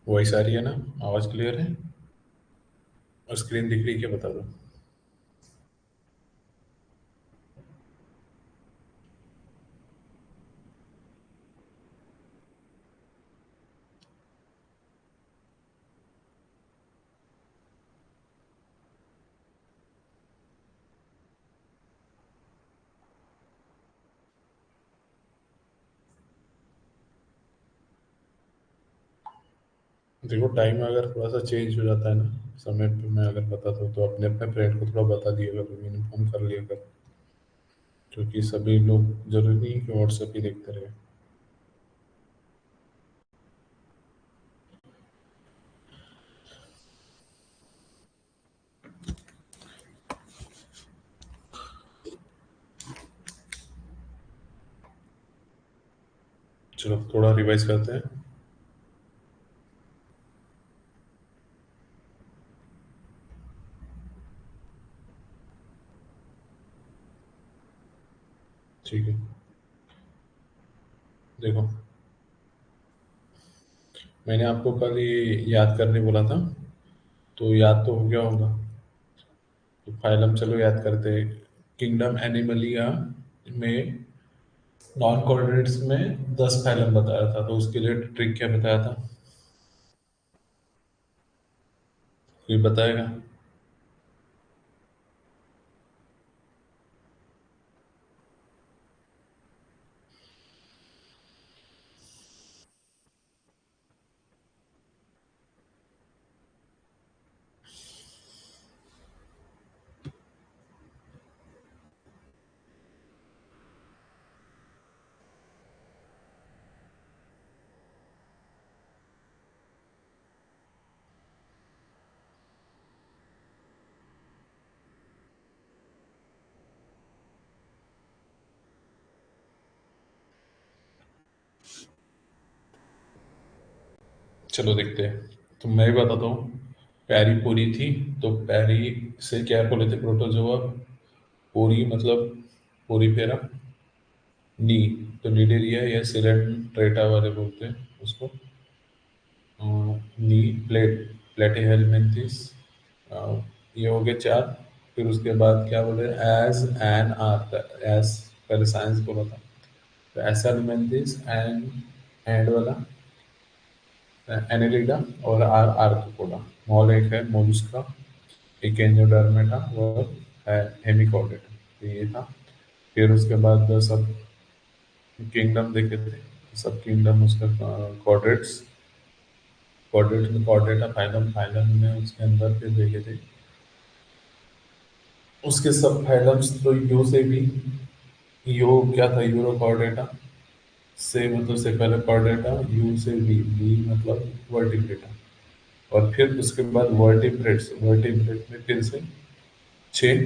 Voice आ रही है ना? आवाज़ क्लियर है? और स्क्रीन दिख रही है क्या, बता दो। देखो, टाइम अगर थोड़ा सा चेंज हो जाता है ना, समय पे मैं अगर बताता हूँ तो अपने अपने फ्रेंड को थोड़ा बता दिया करो, इन्फॉर्म कर लिया करो। क्योंकि सभी लोग जरूरी नहीं कि व्हाट्सएप ही देखते रहे। चलो थोड़ा रिवाइज करते हैं। ठीक है। देखो, मैंने आपको कल ये याद करने बोला था, तो याद तो हो गया होगा। तो फाइलम चलो याद करते हैं। किंगडम एनिमलिया में नॉन कोऑर्डिनेट्स में 10 फाइलम बताया था, तो उसके लिए ट्रिक क्या बताया था? कोई बताएगा? चलो देखते हैं। तो मैं भी बताता हूँ। पैरी पूरी थी, तो पैरी से क्या बोले थे प्रोटोजोआ? पूरी मतलब पूरी फेरा। नी, तो निडेरिया या सिलेंट्रेटा वाले बोलते हैं उसको। नी, प्लेटिहेलमिंथिस। ये हो गए चार। फिर उसके बाद क्या बोले? एज एन आर, एज पहले साइंस बोला था, तो एसलमेंथिस एंड वाला एनेलिडा, और आर आर्थ्रोपोडा। मॉल एक है मोलस्का, एक एंजियोडर्मेटा और है हेमिकॉर्डेटा। तो ये था। फिर उसके बाद सब किंगडम देखे थे। सब किंगडम उसका कॉर्डेट्स, कॉर्डेट में कॉर्डेटा फाइलम, फाइलम में उसके अंदर फिर देखे थे उसके सब फाइलम्स। तो यू से भी, यू क्या था? यूरोकॉर्डेटा से मतलब से पहले कॉर्डेटा, यू से बी मतलब वर्टिब्रेटा। और फिर उसके बाद वर्टिब्रेट्स, वर्टिब्रेट में फिर से छह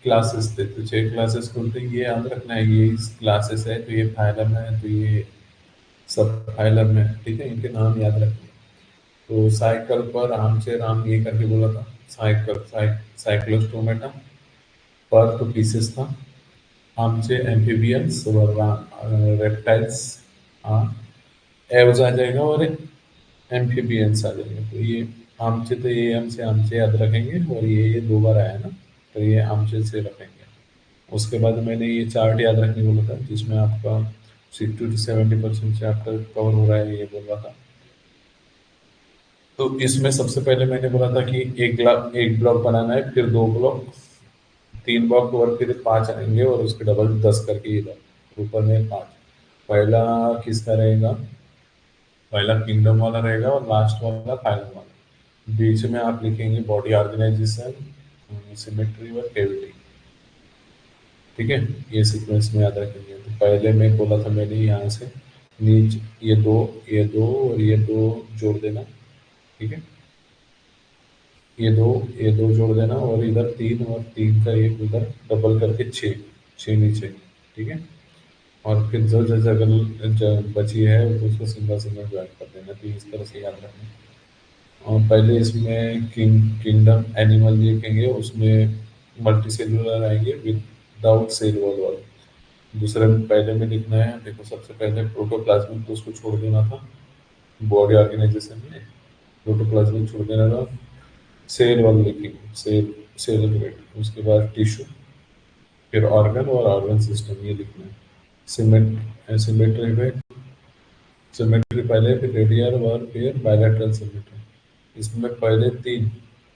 क्लासेस थे। तो छह क्लासेस को तो ये याद रखना है, ये इस क्लासेस है, तो ये फाइलम है, तो ये सब फाइलम है। ठीक है, इनके नाम याद रखना। तो साइकिल पर राम से राम ये करके बोला था। Cycle Cyclostomata. पर तो पीसेस था। आम से एम्फीबियंस और रेप्टाइल्स। हाँ, एवज आ जाएगा और एम्फीबियंस आ जाएगा। तो ये आमचे, तो ये हमसे आमचे याद रखेंगे, और ये दो बार आया ना, तो ये आमचे से रखेंगे। उसके बाद मैंने ये चार्ट याद रखने बोला था, जिसमें आपका 60 to 70% चैप्टर कवर हो रहा है, ये बोल रहा था। तो इसमें सबसे पहले मैंने बोला था कि एक ब्लॉक बनाना है, फिर दो ब्लॉक, तीन ब्लॉक, और फिर पांच आएंगे, और उसके डबल 10 करके इधर ऊपर में पांच। पहला किसका रहेगा? पहला किंगडम वाला रहेगा, और लास्ट वाला फाइनल वाला। बीच में आप लिखेंगे बॉडी ऑर्गेनाइजेशन, सिमेट्री और कैविटी। ठीक है, ये सीक्वेंस में याद रखेंगे। तो पहले मैं बोला था मैंने यहाँ से नीचे ये दो और ये दो जोड़ देना। ठीक है, ये दो जोड़ देना, और इधर तीन और तीन का एक उधर, डबल करके छः, छः नीचे। ठीक है, और फिर जो जो जगह बची है तो उसको सिंगल सिंगल ज्वाइन कर देना। तो इस तरह से याद रखना। और पहले इसमें किंगडम एनिमल लिखेंगे, उसमें मल्टी सेलुलर आएंगे विदाउट सेल वॉल वाले। दूसरे में पहले में लिखना है, देखो सबसे पहले प्रोटोप्लाज्मिक, तो उसको छोड़ देना था बॉडी ऑर्गेनाइजेशन में। प्रोटोप्लाज्मिक छोड़ देना था, सेल वाले लिखेंगे, सेल ग्रेड, उसके बाद टिश्यू, फिर ऑर्गन और ऑर्गन सिस्टम ये लिखना है। सिमेट्री में सिमेट्री पहले, फिर रेडियल और फिर बायलैटरल सिमेट्री। इसमें पहले तीन,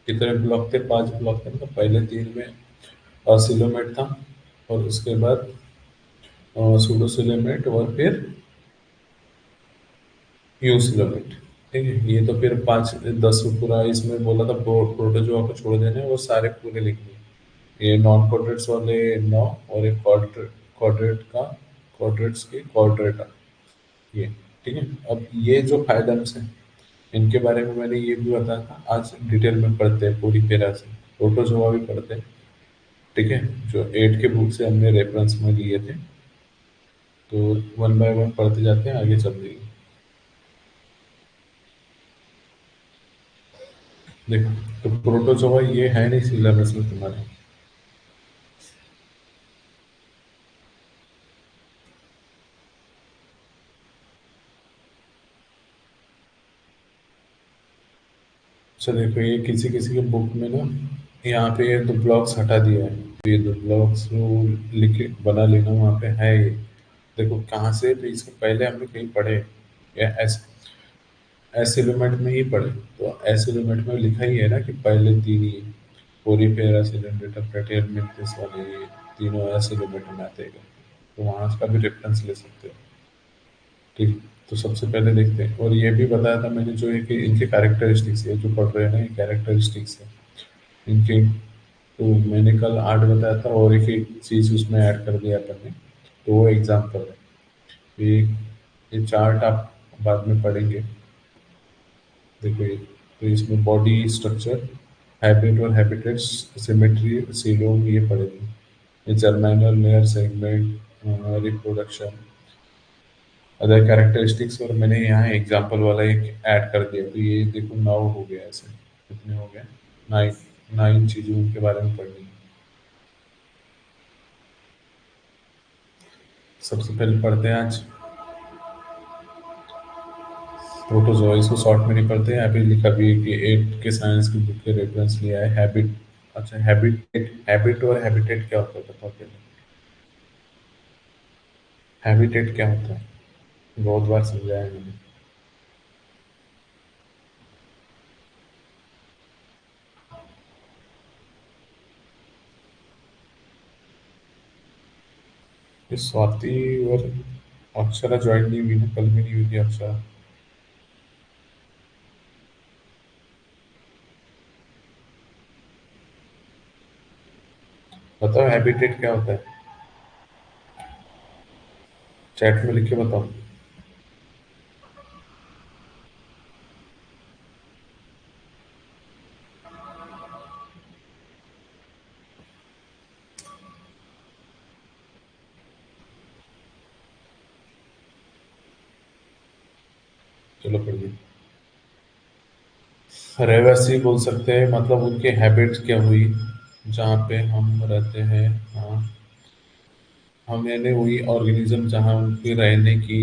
कितने ब्लॉक थे, 5 ब्लॉक थे, तो पहले तीन में ऑसिलोमेट था, और उसके बाद सूडोसिलोमेट, और फिर यूसिलोमेट। ठीक है, ये तो फिर 5 10 पूरा इसमें बोला था, प्रोटोजोआ को छोड़ देना है, वो सारे पूरे लिखने हैं। ये नॉन कोऑर्डिनेट्स वाले 9, और एक क्वाड्रेट का, क्वाड्रेट्स की क्वाड्रेटा, ये। ठीक है, अब ये जो फाइलम्स हैं, इनके बारे में मैंने ये भी बताया था, आज डिटेल में पढ़ते हैं पूरी तरह से। प्रोटोजोआ भी पढ़ते हैं। ठीक है, जो 8 के बुक से हमने रेफरेंस में लिए थे, तो वन बाय वन पढ़ते जाते हैं, आगे चल रही है। देखो, तो प्रोटोजोआ ये है नहीं सिलेबस में तुम्हारे। अच्छा देखो, ये किसी किसी के बुक में ना, यहाँ पे ये 2 ब्लॉक्स हटा दिया है, तो ये 2 ब्लॉक्स जो लिखे बना लेना, वहाँ पे है ये। देखो कहाँ से, तो इसके पहले हमने कहीं पढ़े, या एस एलिमेंट में ही पढ़े। तो एस एलिमेंट में लिखा ही है ना कि पहले तीन ही, पोरीफेरा, सिलेंडरेटा, प्लेटियम, मिंथिस वाले, ये तीनों एस एलिमेंट में आते हैं। तो वहाँ का भी रेफरेंस ले सकते हो। ठीक, तो सबसे पहले देखते हैं, और ये भी बताया था मैंने, जो है कि इनके कैरेक्टरिस्टिक्स है, जो पढ़ रहे हैं ना, ये कैरेक्टरिस्टिक्स है इनके। तो मैंने कल आर्ट बताया था, और एक चीज़ उसमें ऐड कर दिया अपन ने, तो वो एग्जाम्पल है। ये चार्ट आप बाद में पढ़ेंगे। देखो ये, तो इसमें बॉडी स्ट्रक्चर, हैबिट और हैबिटेट्स, सिमेट्री, सीलोम, ये पढ़ेंगे। ये germinal layer, segment, reproduction, other characteristics, और मैंने यहाँ एग्जाम्पल वाला एक ऐड कर दिया, तो ये देखो 9 हो गया ऐसे। कितने हो गए? 9। 9 चीज़ें उनके बारे में पढ़नी है। सबसे पहले पढ़ते हैं आज प्रोटोजोआ। इसको शॉर्ट में नहीं पढ़ते हैं, यहाँ पे लिखा भी है कि 8 के साइंस की बुक के रेफरेंस लिया है। हैबिट, अच्छा हैबिटेट, हैबिट और हैबिटेट क्या होता है बताओ पहले। हैबिटेट क्या होता है? बहुत बार समझाया है मैंने। ये स्वाति और अक्षरा ज्वाइन नहीं हुई ना, कल भी नहीं हुई थी अक्षरा। बताओ हैबिटेट क्या होता है, चैट में लिख के बताओ। चलो पढ़िए। रहवासी बोल सकते हैं, मतलब उनके हैबिट्स क्या हुई, जहाँ पे हम रहते हैं। हाँ, हम यानी वही ऑर्गेनिज्म जहाँ उनके रहने की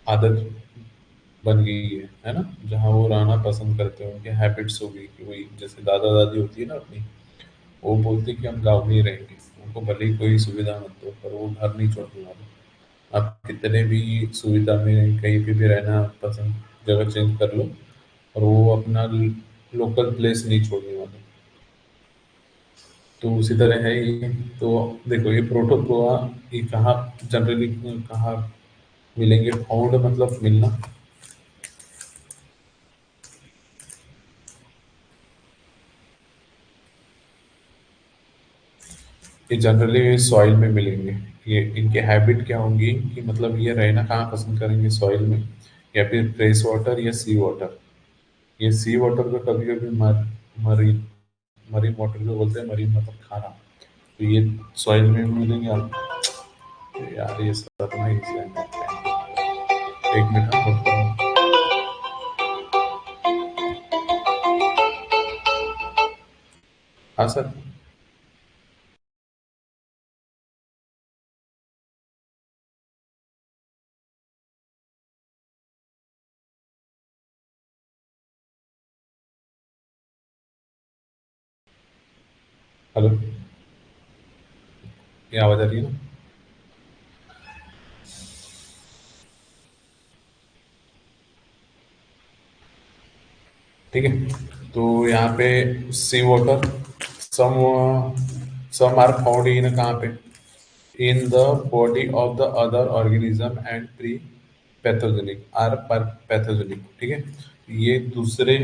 आदत बन गई है ना, जहाँ वो रहना पसंद करते हैं, उनके हैबिट्स हो गई कि वही, जैसे दादा दादी होती है ना अपनी, वो बोलते कि हम गाँव में ही रहेंगे, उनको भले ही कोई सुविधा मत दो, पर वो घर नहीं छोड़ने वाले। आप कितने भी सुविधा में कहीं पे भी रहना पसंद, जगह चेंज कर लो, और वो अपना लोकल प्लेस नहीं छोड़ने वाले। तो उसी तरह है ये। तो देखो, ये प्रोटोजोआ, ये कहाँ जनरली, कहाँ मिलेंगे, फाउंड मतलब मिलना। ये जनरली सॉइल में मिलेंगे। ये इनके हैबिट क्या होंगी, कि मतलब ये रहना कहाँ पसंद करेंगे, सॉइल में, या फिर फ्रेश वाटर या सी वाटर। ये सी वाटर को कभी कभी मरीन मरीन वाटर को बोलते हैं, मरीन मतलब खाना। तो ये सॉइल में मिलेंगे आप। तो यार ये सब ना इस, एक मिनट नोट करो। हाँ सर। हेलो, ये आवाज आ रही है ना? ठीक है, तो यहाँ पे sea water, some some are found in कहाँ पे, in the body of the other organism and pre pathogenic are per pathogenic. ठीक है, ये दूसरे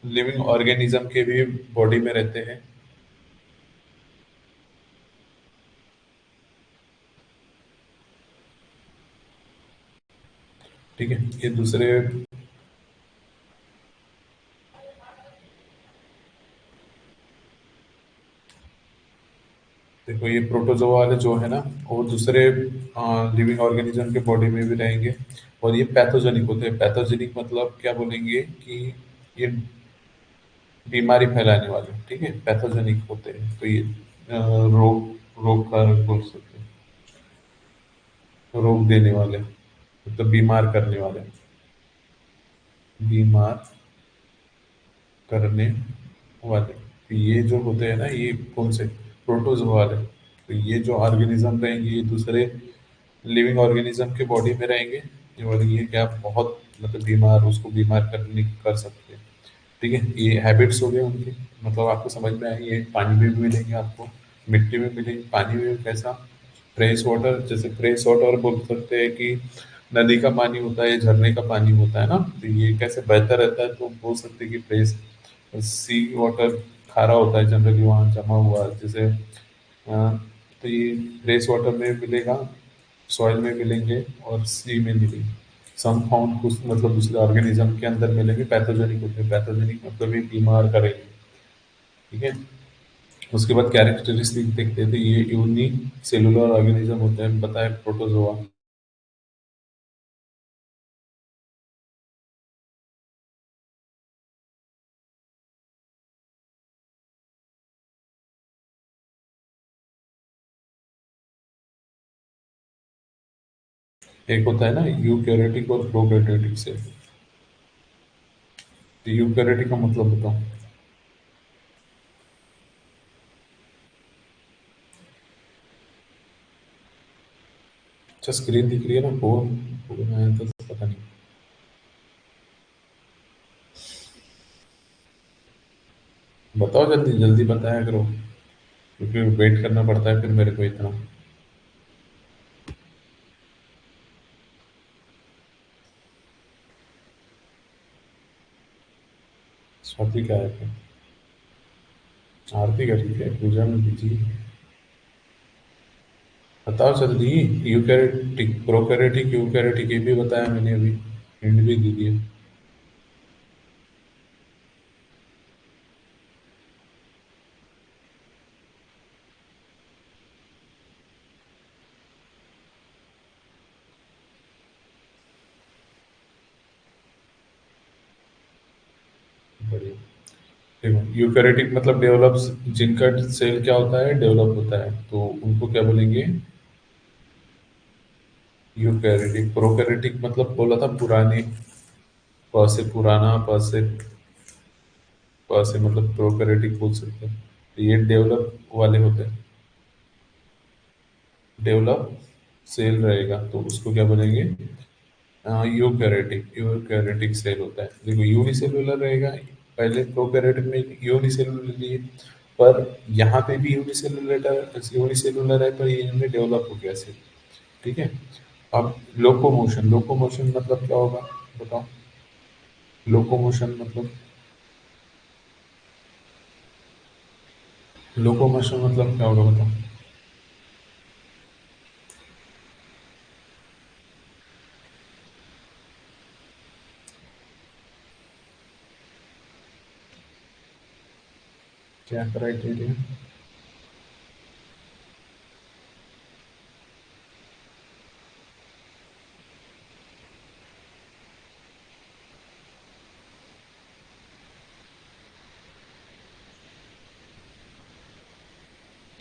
लिविंग ऑर्गेनिज्म के भी बॉडी में रहते हैं। ठीक है, ये दूसरे, देखो ये प्रोटोजोआ वाले जो है ना, वो दूसरे लिविंग ऑर्गेनिज्म के बॉडी में भी रहेंगे। और ये पैथोजेनिक होते हैं। पैथोजेनिक मतलब क्या बोलेंगे कि ये बीमारी फैलाने वाले। ठीक है, पैथोजेनिक होते हैं, तो ये रोग रोग का बोल सकते हैं, रोग देने वाले, मतलब बीमार करने वाले, बीमार करने वाले। तो ये जो होते हैं ना, ये कौन से, प्रोटोजोआ वाले। तो ये जो ऑर्गेनिज्म रहेंगे, ये दूसरे लिविंग ऑर्गेनिज्म के बॉडी में रहेंगे। और ये क्या बहुत मतलब बीमार, उसको बीमार करने कर सकते हैं। ठीक है, ये हैबिट्स हो गए उनके। मतलब आपको समझ में आए, ये पानी में भी मिलेंगे आपको, मिट्टी में मिलेंगे। पानी में कैसा, फ्रेश वाटर, जैसे फ्रेश वाटर बोल सकते हैं कि नदी का पानी होता है, झरने का पानी होता है ना, तो ये कैसे बहता रहता है, तो बोल सकते हैं कि फ्रेश। सी वाटर खारा होता है जनरली, वहाँ जमा हुआ, जैसे तो ये फ्रेश वाटर में मिलेगा, सॉइल में मिलेंगे और सी में मिलेंगे। सम फाउंड कुछ मतलब दूसरे ऑर्गेनिज्म के अंदर मिलेंगे, पैथोजेनिक होते हैं। पैथोजेनिक मतलब ये बीमार करेंगे। ठीक है, उसके बाद कैरेक्टरिस्टिक देखते हैं, तो ये यूनी सेलुलर ऑर्गेनिज्म होते हैं, बताए प्रोटोजोआ। एक होता है ना यूकैरियोटिक और प्रोकैरियोटिक से। तो यूकैरियोटिक का मतलब बताओ। अच्छा, स्क्रीन दिख रही है ना, फोन फोन है तो पता नहीं। बताओ, जल्दी जल्दी बताया करो, क्योंकि वेट करना पड़ता है फिर मेरे को इतना। स्वाति क्या है फिर? आरती का, ठीक है, पूजा में बिजी। बताओ जल्दी। यूकैरियोटिक, प्रोकैरियोटिक, यूकैरियोटिक ये भी बताया मैंने अभी, हिंट भी दे दिए। बढ़िया। देखो, यूकैरियोटिक मतलब डेवलप्स, जिनका सेल क्या होता है, डेवलप होता है, तो उनको क्या बोलेंगे, यूकैरियोटिक। प्रोकैरियोटिक मतलब बोला था पुराने, प से पुराना, प से मतलब प्रोकैरियोटिक बोल सकते हैं। तो ये डेवलप वाले होते हैं, डेवलप सेल रहेगा, तो उसको क्या बोलेंगे, यूकैरियोटिक। यूकैरियोटिक सेल होता है। देखो, यूनिसेलुलर रहेगा, पहले प्रोकैरियोटिक में यूनिसेलुलर लिए, पर यहाँ पे भी यूनिसेलुलर, यूनिसेलुलर है, पर ये इनमें डेवलप हो गया सेल। ठीक है, अब लोकोमोशन, लोकोमोशन मतलब क्या होगा, बताओ। लोकोमोशन मतलब, लोकोमोशन मतलब क्या होगा, बताओ। क्या क्राइटेरिया?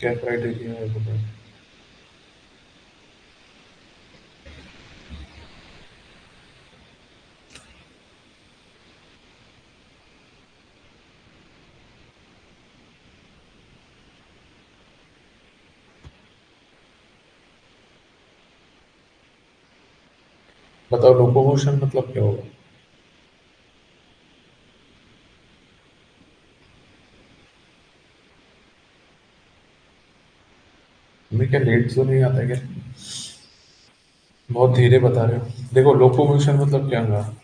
क्या क्राइटेरिया है, बताओ। बताओ लोकोमोशन मतलब क्या होगा। तुम्हें क्या लेट तो नहीं आता क्या। बहुत धीरे बता रहे हो। देखो लोकोमोशन मतलब क्या होगा।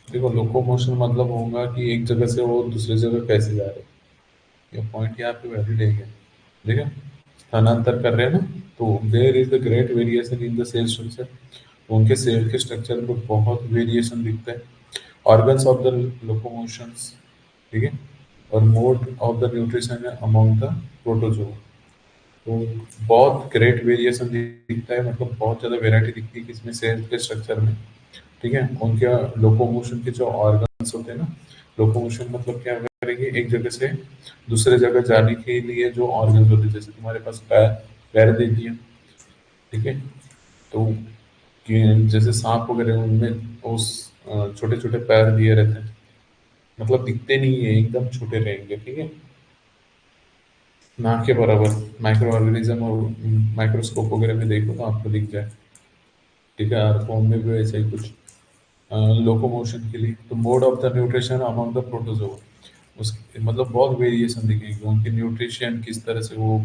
देखो लोकोमोशन मतलब होगा कि एक जगह से वो दूसरी जगह कैसे जा रहे हैं। ये पॉइंट यहाँ पे वैलिड है क्या। ठीक है। स्थानांतर कर रहे हैं ना। तो there is the great variation in the cell structure. उनके सेल के स्ट्रक्चर में बहुत वेरिएशन दिखता है। Organs of the locomotions. ठीक है। और mode of the nutrition among the protozoa. तो बहुत ग्रेट वेरिएशन दिखता है, मतलब बहुत ज़्यादा वेराइटी दिखती है किसमें, सेल के स्ट्रक्चर में। ठीक है। उनके लोकोमोशन के जो ऑर्गन्स होते हैं ना, लोकोमोशन मतलब क्या करेंगे, एक जगह से दूसरे जगह जाने के लिए जो ऑर्गन्स होते हैं, जैसे तुम्हारे पास पैर, पैर दे दिए। ठीक है। तो जैसे सांप वगैरह उनमें उस छोटे छोटे पैर दिए रहते हैं, मतलब दिखते नहीं है, एकदम छोटे रहेंगे। ठीक है। ना के बराबर। माइक्रो ऑर्गेनिज्म और माइक्रोस्कोप वगैरह में देखो तो आपको दिख जाए। ठीक है। और फॉर्म में भी वैसा ही कुछ लोकोमोशन के लिए। तो mode of the nutrition among the protozoa, उस मतलब बहुत वेरिएशन दिखेगी उनके न्यूट्रिशन, किस तरह से वो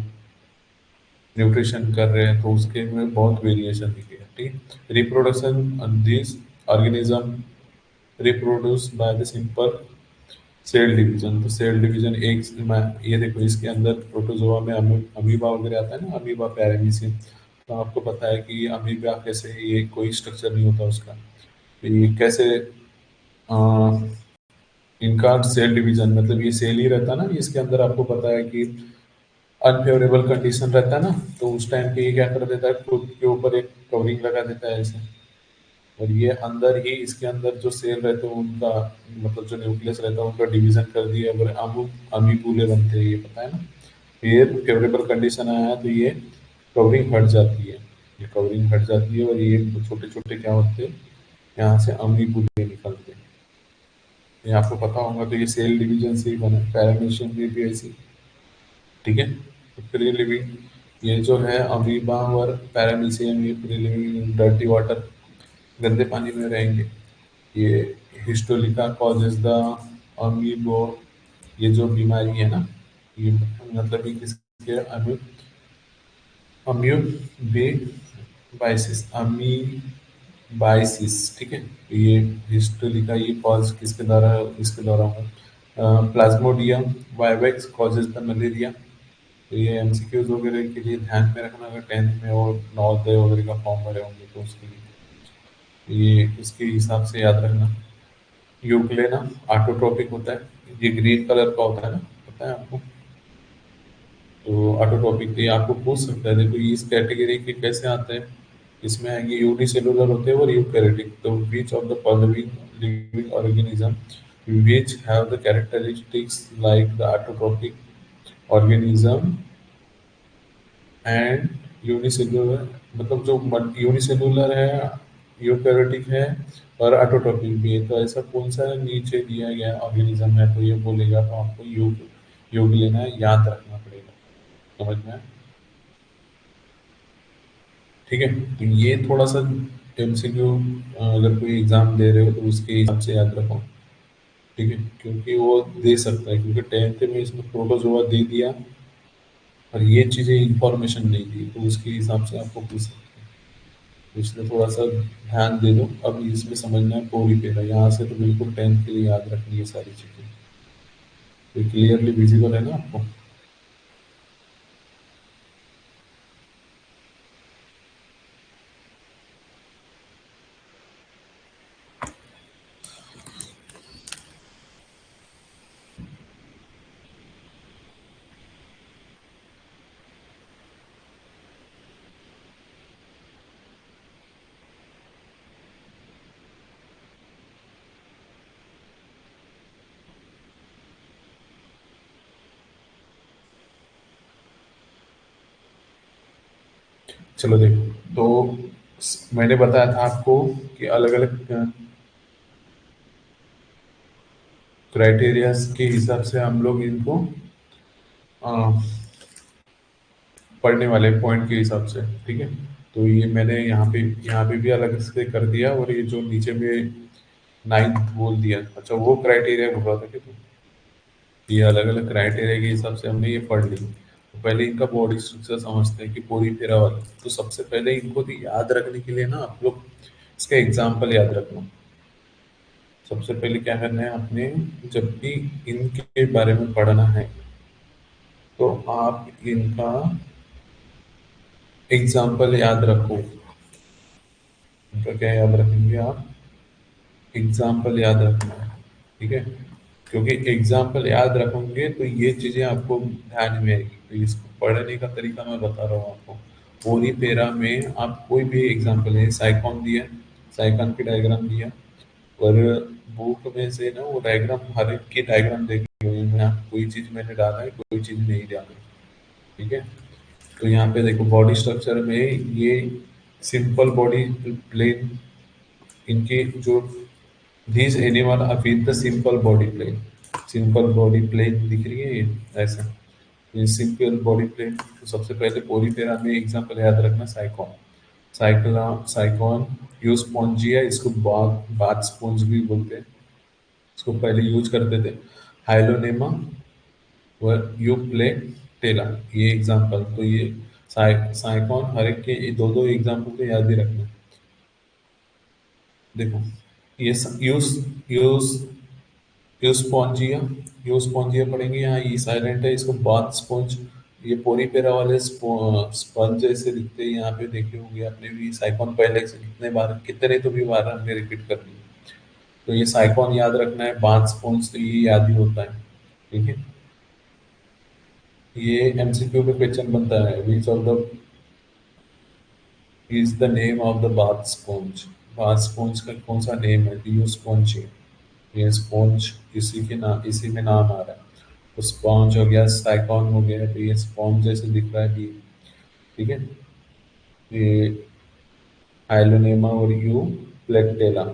न्यूट्रिशन कर रहे हैं, तो उसके में बहुत वेरिएशन दिखेगा। ठीक है। Reproduction this organism reproduce by the simple cell division. तो सेल डिवीजन एक ये देखो इसके अंदर प्रोटोजोआ में अमीबा वगैरह आता है ना, अमीबा पैरामीशियम। तो आपको पता है कि अमीबा कैसे, ये कोई स्ट्रक्चर नहीं होता उसका। तो ये कैसे अ, इनका सेल डिवीजन, मतलब ये सेल ही रहता है ना इसके अंदर, आपको पता है कि अनफेवरेबल कंडीशन रहता है ना, तो उस टाइम पे ये क्या कर देता है, खुद के ऊपर एक कवरिंग लगा देता है ऐसे। और ये अंदर ही, इसके अंदर जो सेल रहते हैं उनका, मतलब जो न्यूक्लियस रहता है उनका डिवीजन कर दिया, अगर अमीबूले बनते हैं, ये पता है ना। फिर फेवरेबल कंडीशन आया तो ये कवरिंग हट जाती है। ये कवरिंग हट जाती है और ये छोटे छोटे क्या होते हैं, यहाँ से अमीबूले निकलते हैं। ये आपको पता होगा, तो ये सेल डिवीजन से ही बना, पैरामीशियम में भी ऐसी। ठीक है। तो फ्री लिविंग, ये जो है अमीबा और पैरामीशियम, ये फ्री लिविंग डर्टी वाटर, गंदे पानी में रहेंगे। ये हिस्टोलिका कॉजेज द अमीबो, ये जो बीमारी है ना, ये मतलब ये किसके, अम्यूबे बाइसिस, अमीबाइसिस। ठीक है। ये हिस्टोलिका, ये कॉज किसके द्वारा, इसके द्वारा होगा, Plasmodium vivax causes the malaria. तो ये एमसीक्यूज वगैरह के लिए ध्यान में रखना, अगर टेंथ में और नवोदय वगैरह का फॉर्म भरे होंगे तो उसके लिए ये इसके हिसाब से याद रखना। यूक्लेना ऑटोट्रॉपिक होता है, ये ग्रीन कलर का होता है ना, पता है आपको। तो ऑटोट्रॉपिक ये आपको पूछ सकता है, देखो ये इस कैटेगरी के कैसे आते हैं। इसमें आएंगे यूनिसेलुलर होते हैं और यूकैरियोटिक। तो which of the following living organism which have the characteristics like the autotrophic organism and unicellular, मतलब जो यूनिसेल्युलर है, यूकैरियोटिक है और ऑटोट्रॉपिक भी है, तो ऐसा कौन सा नीचे दिया गया ऑर्गेनिज्म है, तो ये बोलेगा, तो आपको योग लेना है, याद रखना पड़ेगा। समझ में आया? ठीक है। तो ये थोड़ा सा एमसीक्यू, अगर कोई एग्जाम दे रहे हो तो उसके हिसाब से याद रखो। ठीक है। क्योंकि वो दे सकता है, क्योंकि टेंथ में इसमें प्रोटोजोआ दे दिया और ये चीज़ें इंफॉर्मेशन नहीं दी, तो उसके हिसाब से आपको पूछ सकते हैं। तो इसलिए थोड़ा सा ध्यान दे दो। अब इसमें समझना है पूरी पेरा, यहाँ से तो बिल्कुल टेंथ के लिए याद रखनी है सारी चीज़ें। तो क्लियरली विजिबल है ना आपको। चलो देखो, तो मैंने बताया था आपको कि अलग अलग क्राइटेरियाज के हिसाब से हम लोग इनको अ, पढ़ने वाले पॉइंट के हिसाब से, ठीक है। तो ये मैंने यहाँ पे भी अलग से कर दिया, और ये जो नीचे में नाइन्थ बोल दिया, अच्छा वो क्राइटेरिया बोल रहा था कि ये अलग अलग क्राइटेरिया के हिसाब से हमने ये पढ़ ली। तो पहले इनका बॉडी स्ट्रक्चर समझते हैं कि पूरी फेरा वाला। तो सबसे पहले इनको तो याद रखने के लिए ना आप लोग इसका एग्जाम्पल याद रखना। सबसे पहले क्या करना है आपने, जब भी इनके बारे में पढ़ना है तो आप इनका एग्जाम्पल याद रखो। इनका क्या याद रखेंगे आप, एग्जाम्पल याद रखना है, ठीक है। क्योंकि एग्जाम्पल याद रखोगे तो ये चीजें आपको ध्यान में आएगी। तो इसको पढ़ने का तरीका मैं बता रहा हूँ आपको। पूरी पेरा में आप कोई भी एग्जाम्पल है, साइकॉन दिया, साइकॉन की डायग्राम दिया, और बुक में से ना वो डायग्राम, हर एक की डायग्राम देखी हुई है। यहाँ कोई चीज मैंने डाला है, कोई चीज नहीं डाली, ठीक है। तो यहाँ पे देखो बॉडी स्ट्रक्चर में ये सिंपल बॉडी प्लेन, इनकी जो these animal are with the simple body plane, simple body plane दिख रही है ये ऐसा, ये सिंपल बॉडी प्लेन। तो सबसे पहले पोरीफेरा में एग्जांपल याद रखना, साइकॉन, साइकॉन यूस्पोंजिया, इसको बाथ स्पॉन्ज भी बोलते हैं, इसको पहले यूज करते थे। हाइलोनेमा व यू प्ले टेला, ये एग्जांपल। तो ये साइकॉन, हर एक के दो दो एग्जांपल तो याद ही रखना। देखो ये यूज यूज यूस्पोंजिया, यूस्पोंजिया पढ़ेंगे, यहाँ ई साइलेंट है, इसको बाथ स्पॉन्ज, ये पोरीपेरा वाले स्पंज जैसे दिखते हैं। यहाँ पे देखे होंगे आपने भी, साइकॉन पहले से कितने बार, कितने तो भी बार हमने रिपीट कर दी। तो ये साइकॉन याद रखना है, बाथ स्पॉन्ज तो ये याद ही होता है, ठीक है। ये एमसीक्यू में क्वेश्चन बनता है, which of the is the name of the bath sponge, bath sponge का कौन सा नेम है, तो यूस्पोंजिया, ये स्पॉन्ज इसी के नाम, इसी में नाम आ रहा है। तो स्पॉन्ज हो गया, साइकॉन हो गया, तो ये स्पॉन्ज जैसे दिख रहा है ये, ठीक है। ये हाइलोनेमा और यू प्लेक्टेला,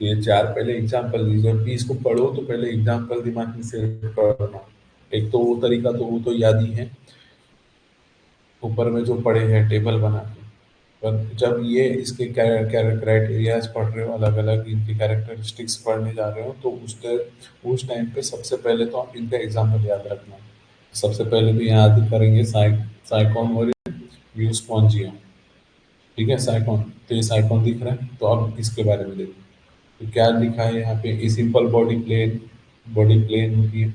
ये चार पहले एग्जाम्पल दी। जब भी इसको पढ़ो तो पहले एग्जाम्पल दिमाग में से पढ़ना। एक तो वो तरीका तो वो तो याद ही है, ऊपर में जो पढ़े हैं टेबल बना के। पर जब ये इसके क्राइटेरियाज पढ़ रहे हो, अलग अलग इनकी कैरेक्टरिस्टिक्स पढ़ने जा रहे हो, तो उस टाइम पे सबसे पहले तो आप इनका एग्जाम्पल याद रखना। सबसे पहले तो याद करेंगे साइकॉन और यूस्पोंजिया, ठीक है। साइकॉन, तो ये साइकॉन दिख रहा है, तो अब इसके बारे में देखो। तो क्या लिखा है यहाँ पे, ए सिंपल बॉडी प्लेन होती है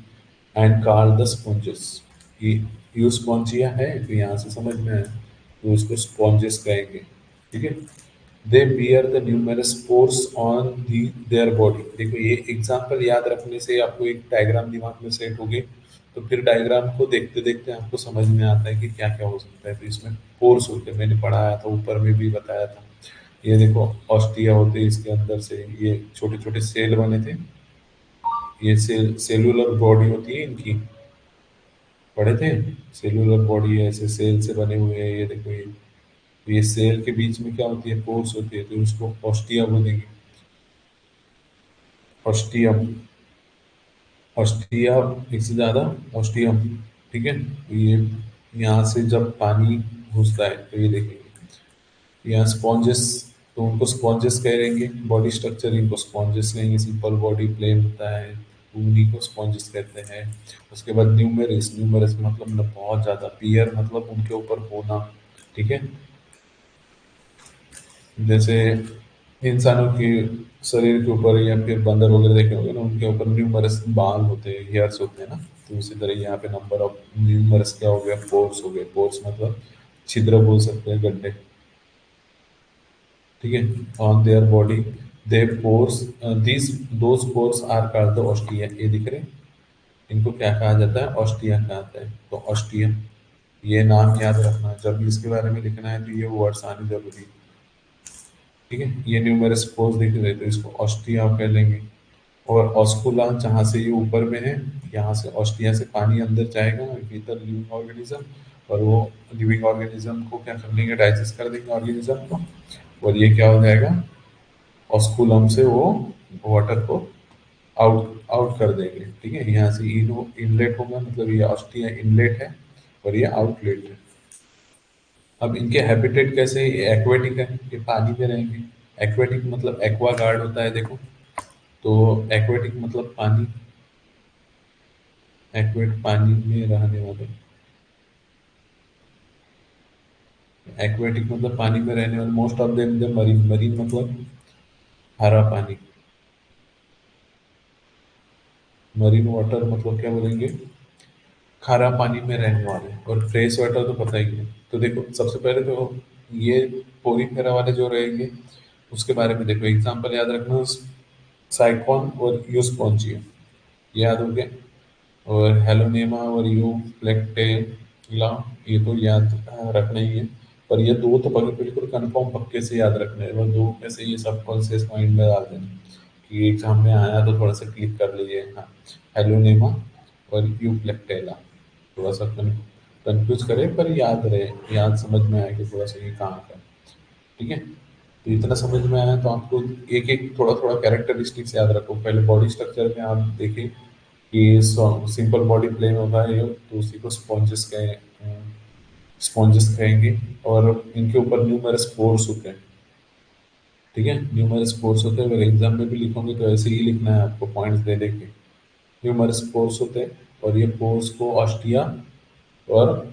एंड कॉल्ड द स्पॉन्जेस। ये यूस्पोंजिया है, तो यहाँ से समझ में आया, तो उसको स्पॉन्जेस कहेंगे, ठीक है। दे bear the numerous pores on their body. देखो ये एग्जाम्पल याद रखने से आपको एक डायग्राम दिमाग में सेट हो गई, तो फिर डायग्राम को देखते देखते आपको समझ में आता है कि क्या क्या हो सकता है। तो इसमें पोर्स होते हैं, मैंने पढ़ाया था, ऊपर में भी बताया था। ये देखो ऑस्टिया होते हैं, इसके अंदर से ये छोटे छोटे सेल बने थे, ये सेलुलर बॉडी होती है इनकी, पढ़े थे। सेलुलर बॉडी है, ऐसे सेल से बने हुए हैं, ये देखो ये सेल के बीच में क्या होती है, पोर्स होती है, तो उसको ऑस्टिया बोलेंगे, ऑस्टियम, ऑस्टिया, एक से ज्यादा ऑस्टियम, ठीक है। तो ये यहाँ से जब पानी घुसता है तो ये देखेंगे यहाँ स्पॉन्जेस, तो उनको स्पॉन्जेस कहेंगे। बॉडी स्ट्रक्चर इनको स्पॉन्जेस कहेंगे, सिंपल बॉडी प्लेन होता है, तो उन्हीं को स्पॉन्जेस कहते हैं। उसके बाद न्यूमेरस, न्यूमेरस मतलब ना बहुत ज्यादा, पियर मतलब उनके ऊपर होना, ठीक है। जैसे इंसानों के शरीर के ऊपर या फिर बंदर वगैरह देखे होंगे ना, उनके ऊपर न्यूमरस बाल होते हैं, हेयर्स होते हैं ना। तो उसी तरह यहाँ पे नंबर ऑफ न्यूमरस क्या हो गया, पोर्स हो गए। पोर्स मतलब छिद्र बोल सकते हैं, गड्ढे, ठीक है। On their body they pores, this those pores are called the ostia, ये दिख रहे हैं? इनको क्या कहा जाता है, ऑस्टिया कहा जाता है। तो ऑस्टिया, ये नाम याद रखना, जब भी इसके बारे में लिखना है तो ये वर्ड्स आने जरूरी है, ठीक है। ये न्यूमेरस पोर्स दिख रहे, तो इसको ऑस्टिया कह लेंगे। और ऑस्कुला जहाँ से ये ऊपर में है, यहाँ से ऑस्टिया से पानी अंदर जाएगा भीतर लिविंग ऑर्गेनिज्म, और वो लिविंग ऑर्गेनिज्म को क्या कर लेंगे, डाइजेस्ट कर देंगे ऑर्गेनिज्म को, और ये क्या हो जाएगा, ऑस्कुलम से वो वाटर को आउट आउट कर देंगे। ठीक है, यहाँ से इन इनलेट होगा, मतलब ये ऑस्टिया इनलेट है और ये आउटलेट है। अब इनके हैबिटेट कैसे, ये एक्वेटिक है, ये पानी में रहेंगे। एक्वेटिक मतलब एक्वा गार्ड होता है देखो, तो एक्वेटिक मतलब पानी, एक्वेट पानी में रहने वाले, एक्वेटिक मतलब पानी में रहने वाले, most of them the marine, marine मतलब हरा पानी, मरीन वाटर मतलब क्या बोलेंगे, खारा पानी में रहने वाले। और फ्रेश वाटर तो पता ही है। तो देखो सबसे पहले तो ये पोरीफेरा वाले जो रहेंगे उसके बारे में देखो, एग्जांपल याद रखना, साइकॉन और यूस्पोन्जिया, याद हो गया। और हेलोनेमा और यू फ्लेक्टेला, ये तो याद रखना ही है। पर ये दो तो बिल्कुल कंफर्म पक्के से याद रखना है, वो दो कैसे ये सब कॉन्शियस माइंड में डाल देना कि एग्जाम में आया तो थोड़ा सा क्लिक कर लीजिए। हाँ, हेलोनेमा और यू फ्लेक्टेला, थोड़ा सा कंफ्यूज करे पर याद रहे, याद समझ में आए कि थोड़ा सा ये कहाँ का है। ठीक है, तो इतना समझ में आया तो आपको एक एक थोड़ा थोड़ा कैरेक्टरिस्टिक्स याद रखो। पहले बॉडी स्ट्रक्चर में आप देखें कि सिंपल बॉडी प्लेन होता है, तो उसी को स्पॉन्जेस कहें, स्पॉन्जेस कहेंगे। और इनके ऊपर न्यूमरस पोर्स होते हैं। ठीक है, न्यूमरस पोर्स होते हैं, अगर एग्जाम में भी लिखोगे तो ऐसे ही लिखना है आपको, पॉइंट्स दे दे के। न्यूमरस पोर्स होते हैं, और ये पोर्स को ऑस्टिया और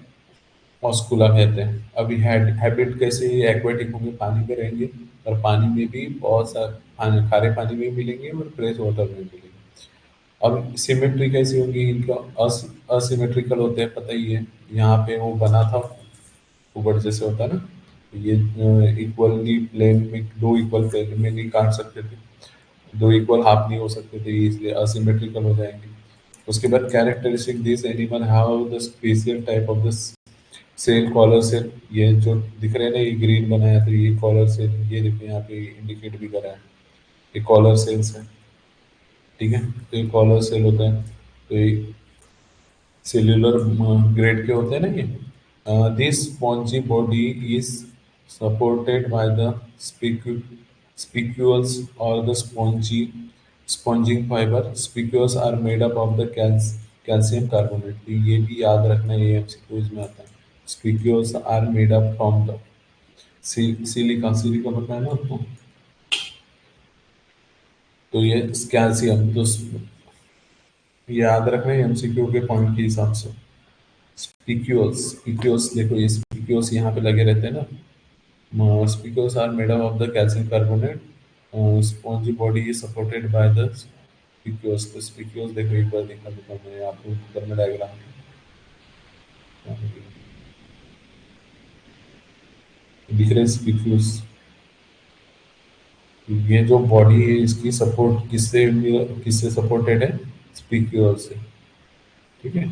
ऑस्कुला कहते हैं। अभी हैबिट कैसे, एक्वेटिक होंगे, पानी में रहेंगे, और पानी में भी बहुत सा खारे पानी में मिलेंगे और फ्रेश वाटर में मिलेंगे। अब सिमेट्री कैसी होगी इनका, असिमेट्रिकल होते हैं, पता ही है। यहाँ पे वो बना था ऊपर जैसे होता है ना, तो ये इक्वली प्लेन में, दो इक्वल प्लेन में नहीं काट सकते थे, दो इक्वल हाफ नहीं हो सकते थे, इसलिए असिमेट्रिकल हो जाएंगे। उसके बाद characteristic this animal have the special type of the cell, collar cell, ये जो दिख रहे हैं ना, ये ग्रीन बनाया तो ये कॉलर सेल, ये देखो यहाँ पे इंडिकेट भी करा है, ये कॉलर सेल्स है। ठीक है, तो ये कॉलर सेल होता है, तो ये सेल्यूलर ग्रेड के होते हैं ना ये। This spongy body is supported by the spicules or the sponging fiber. Spicules are made up of the calcium carbonate, तो ये भी याद रखना, ये एमसीक्यूज में आता है। Spicules are made up from the silica, silica पता है ना आपको, तो ये कैल्शियम, तो ये याद रखना है एमसीक्यू के पॉइंट के हिसाब से। स्पिक्यूल्स, स्पिक्यूल्स देखो, ये स्पिक्यूल्स यहाँ पे लगे रहते हैं ना। Spicules are made up of the calcium carbonate, spongy body is supported by the spicules. तो स्पिक्यूल्स देखो, एक बार देखा देता हूँ मैं आपको ऊपर में डायग्राम। दिख रहे स्पिक्यूल्स, ये जो बॉडी है इसकी सपोर्ट किससे, किससे सपोर्टेड है, स्पिक्यूल से। ठीक है,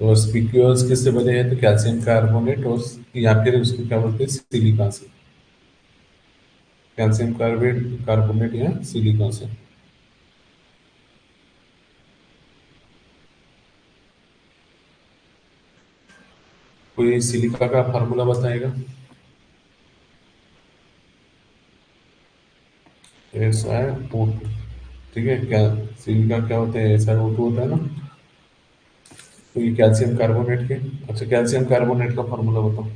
तो स्पिक्यूल्स किससे बने हैं, तो कैल्शियम कार्बोनेट और, या फिर उसको क्या बोलते हैं, सिलिका से, कैल्शियम कार्बेट कार्बोनेट या सिलिका से। कोई सिलिका का फार्मूला बताएगा, ऐसा है ओ, ठीक है क्या, सिलिका क्या होता है, ऐसा O2 होता है ना, तो ये कैल्शियम कार्बोनेट के, अच्छा कैल्शियम कार्बोनेट का फार्मूला बताओ।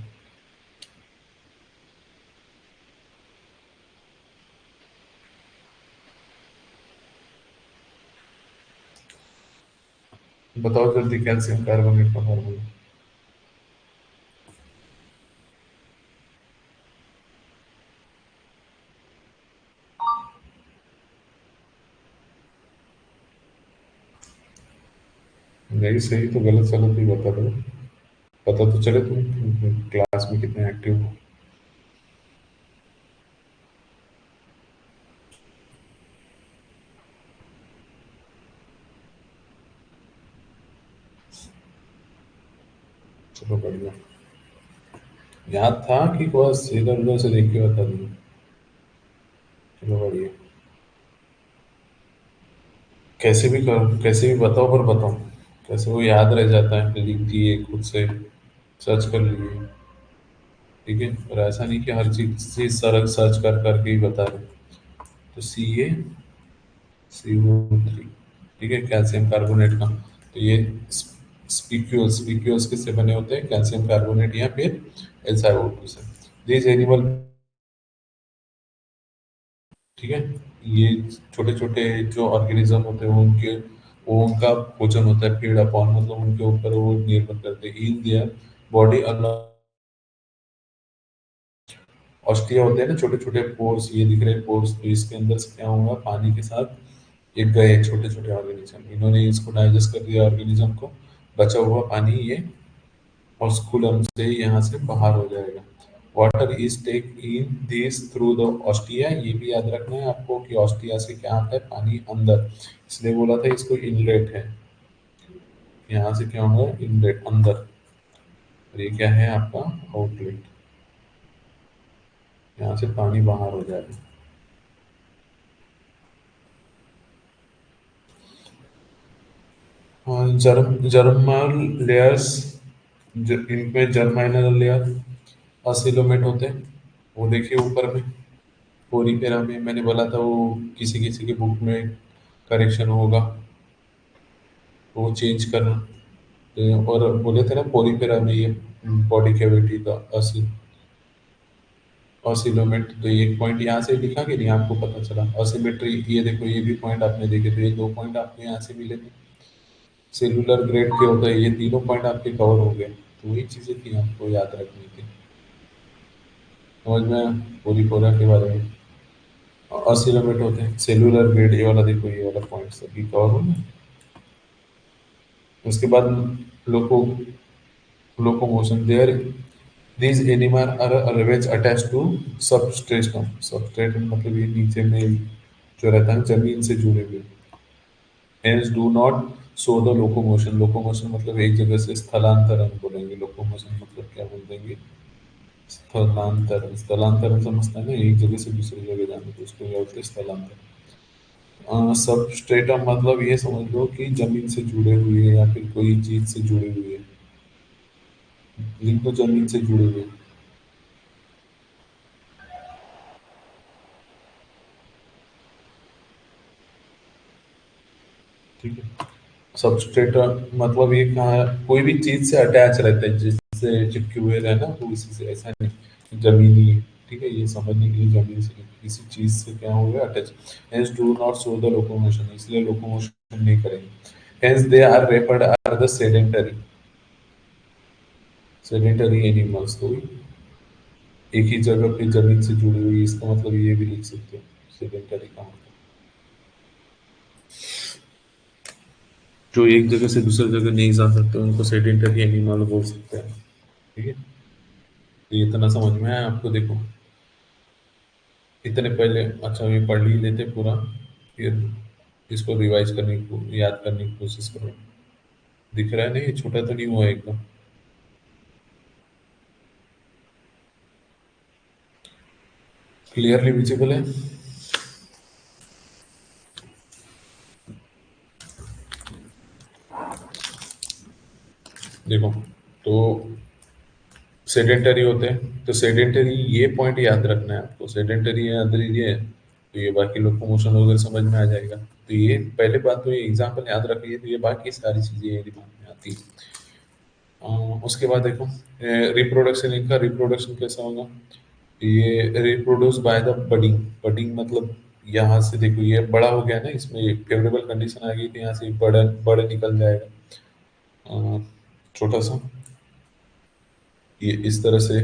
बताओ जल्दी, कैल्शियम कार्बोनेट का फार्मूला। नहीं सही तो गलत, चलो तुम बता दो, पता तो चले तुम क्लास में कितने एक्टिव हो। चलो बढ़िया, याद था कि बस इधर उधर से देख के बता दूँ। चलो बढ़िया, कैसे भी करो, कैसे भी बताओ पर बताओ। कैसे वो याद रह जाता है, लिख दिए खुद से, सर्च कर लिए। ठीक है, और ऐसा नहीं कि हर चीज सर्च सर्च कर करके ही बता रहे। तो CO3, ठीक है, कैल्शियम कार्बोनेट का। तो ये स्पीक्यूल्स स्पीक्यूल्स किससे बने होते हैं? कैल्शियम कार्बोनेट या फिर SiO2 से। दीज एनिमल, ठीक है, ये छोटे छोटे जो ऑर्गेनिज्म होते हैं वो उनका भोजन होता है फीड अपॉन, मतलब उनके ऊपर वो निर्भर करते हैं इन देयर बॉडी। ऑस्टिया होते हैं ना छोटे छोटे पोर्स, ये दिख रहे पोर्स, तो इसके अंदर से क्या होगा, पानी के साथ एक गए छोटे छोटे ऑर्गेनिज्म, इन्होंने इसको डाइजेस्ट कर दिया ऑर्गेनिज्म को, बचा हुआ पानी ये ऑस्कुलम से यहाँ से बाहर हो जाएगा। Water is take in this through the ostia, ये भी याद रखना है आपको कि ऑस्टिया से क्या आता है, पानी अंदर, इसलिए बोला था इसको इनलेट है। यहाँ से क्या होगा, इनलेट अंदर, और ये क्या है आपका आउटलेट, यहाँ से पानी बाहर हो जाएगा। जर्मल लेयर्स, इनमें जर्माइनल लेयर असिलोमेट होते हैं, वो देखिए ऊपर में। पोरीफेरा में मैंने बोला था वो किसी किसी की बुक में करेक्शन होगा, तो वो चेंज करना। और बोले थे ना पोरीफेरा में ये बॉडी कैविटी का ऑसिलोमेट, तो ये एक पॉइंट यहाँ से लिखा कि नहीं आपको पता चला ऑसिमेट्री, ये देखो ये भी पॉइंट आपने देखे, तो ये दो पॉइंट आपको यहाँ से मिले थे। सेलुलर ग्रेड के होता है, ये तीनों पॉइंट आपके कवर हो गए, तो वही चीजें थी आपको याद रखनी थी। समझ में पोरीफोरा के बारे में। ऑसिलोमेट होते हैं सेलुलर ग्रेड, ये वाला देखो, ये वाला पॉइंट सभी कवर हो गए। उसके बाद loco locomotion there, these animal are always attached to substratum, substratum मतलब ये नीचे में जो रहता है जमीन से जुड़े हुए, hence do not show the locomotion, locomotion मतलब एक जगह से स्थलांतरण बोलेंगे, locomotion मतलब क्या बोल देंगे, स्थलांतरण, स्थलांतरण समझता है ना, एक जगह से दूसरी जगह जाने, तो उसको क्या बोलते हैं, स्थलांतरण। सबस्ट्रेटम मतलब ये समझ लो कि जमीन से जुड़े हुए या फिर कोई चीज से जुड़े हुए, लिंक तो जमीन से जुड़े हुए। ठीक है, सबस्ट्रेट मतलब ये कहाँ कोई भी चीज से अटैच रहता है, जिससे चिपके हुए रहना, तो इसी से, ऐसा नहीं जमीनी है। ठीक है, ये समझने के लिए जमीन से नहीं, किसी चीज से क्या हो गया attach. Hence do not show the locomotion, इसलिए लोकोमोशन नहीं करेंगे। Hence they are referred are the sedentary, sedentary animals, तो एक ही जगह पे जमीन से जुड़ी हुई, इसका मतलब ये भी लिख सकते हो सेडेंटरी का मतलब जो एक जगह से दूसरी जगह नहीं जा सकते उनको सेडेंटरी एनिमल बोल सकते हैं। ठीक है, तो ये इतना समझ में आया आपको, देखो इतने पहले, अच्छा ये पढ़ ही लेते पूरा, फिर इसको रिवाइज करने की, याद करने की कोशिश करो। दिख रहा है ना, ये छोटा तो नहीं हुआ एकदम? क्लियरली विजिबल है। देखो, तो सेडेंटरी होते हैं, तो सेडेंटरी ये पॉइंट याद रखना है आपको, सेडेंटरी याद लीजिए, तो ये बाकी लोकोमोशन वगैरह समझ में आ जाएगा। तो ये पहले बात तो ये एग्जाम्पल याद रखिए, तो ये बाकी सारी चीजें ये दिमाग में आती है। उसके बाद देखो, रिप्रोडक्शन, इनका रिप्रोडक्शन कैसा होगा, ये reproduce by the budding, budding मतलब यहाँ से देखो ये बड़ा हो गया ना, इसमें फेवरेबल कंडीशन आ गई, तो यहाँ से बड़ा बड़ा निकल जाएगा, अ, छोटा सा, ये इस तरह से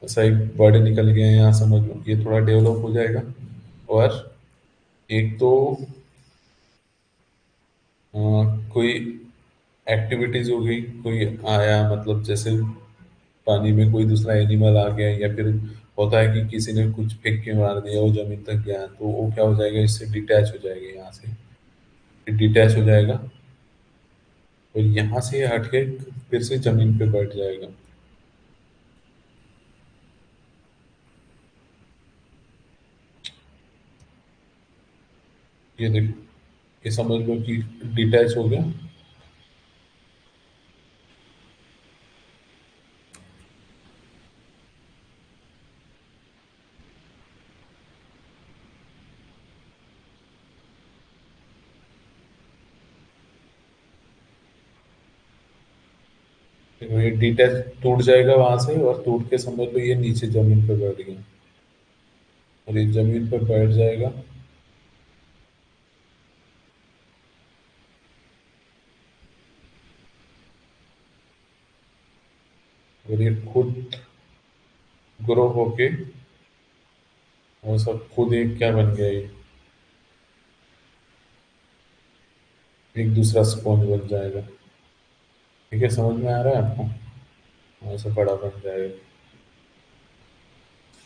ऐसा एक बर्ड निकल गया है, यहाँ समझ लो ये थोड़ा डेवलप हो जाएगा। और एक तो अ, कोई एक्टिविटीज हो गई, कोई आया मतलब जैसे पानी में कोई दूसरा एनिमल आ गया, या फिर होता है कि किसी ने कुछ फेंक के मार दिया, वो जमीन तक गया, तो वो क्या हो जाएगा, इससे डिटैच हो जाएगा, यहाँ से डिटैच हो जाएगा, और यहाँ से हट के फिर से जमीन पे बैठ जाएगा। ये देखो, ये समझ लो कि डिटैच हो गया, देखो ये डिटैच टूट जाएगा वहां से, और टूट के समय पे ये नीचे जमीन पे बैठ गया, और ये जमीन पे बैठ जाएगा। और ये खुद ग्रो होके, वो सब खुद एक क्या बन गया, ये एक दूसरा स्पॉन्ज बन जाएगा। ठीक है, समझ में आ रहा है आपको? वहां से बड़ा बन जाएगा।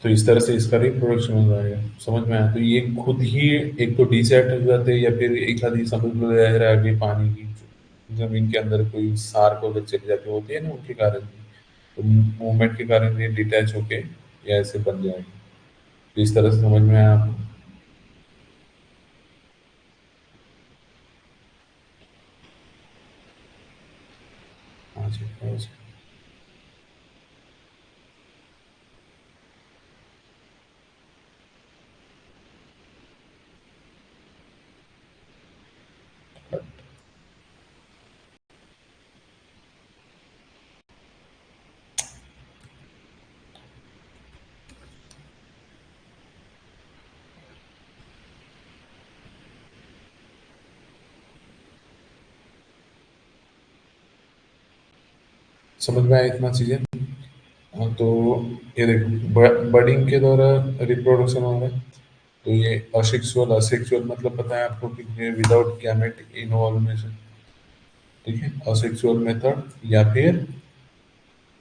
तो इस तरह से इसका रिप्रोडक्शन हो जाएगा। समझ में आया? तो ये खुद ही एक तो डिसेट हो जाते हैं, या फिर एक आधी समुद्र लहर आ गई पानी की, जमीन के अंदर कोई सार्क वगैरह चली जाती होती है ना, उनके कारण भी। तो मूवमेंट के कारण ये डिटैच होके या ऐसे बन जाएगी। तो इस तरह से समझ में आया आपको? हाँ जी, हाँ जी। समझ में आया इतना चीजें? हाँ, तो ये देखो, बडिंग के द्वारा रिप्रोडक्शन हो रहा है। तो ये असेक्सुअल, असेक्सुअल मतलब पता है आपको कि ये विदाउट गैमेट इन्वॉल्वमेंट। ठीक है, असेक्सुअल मेथड या फिर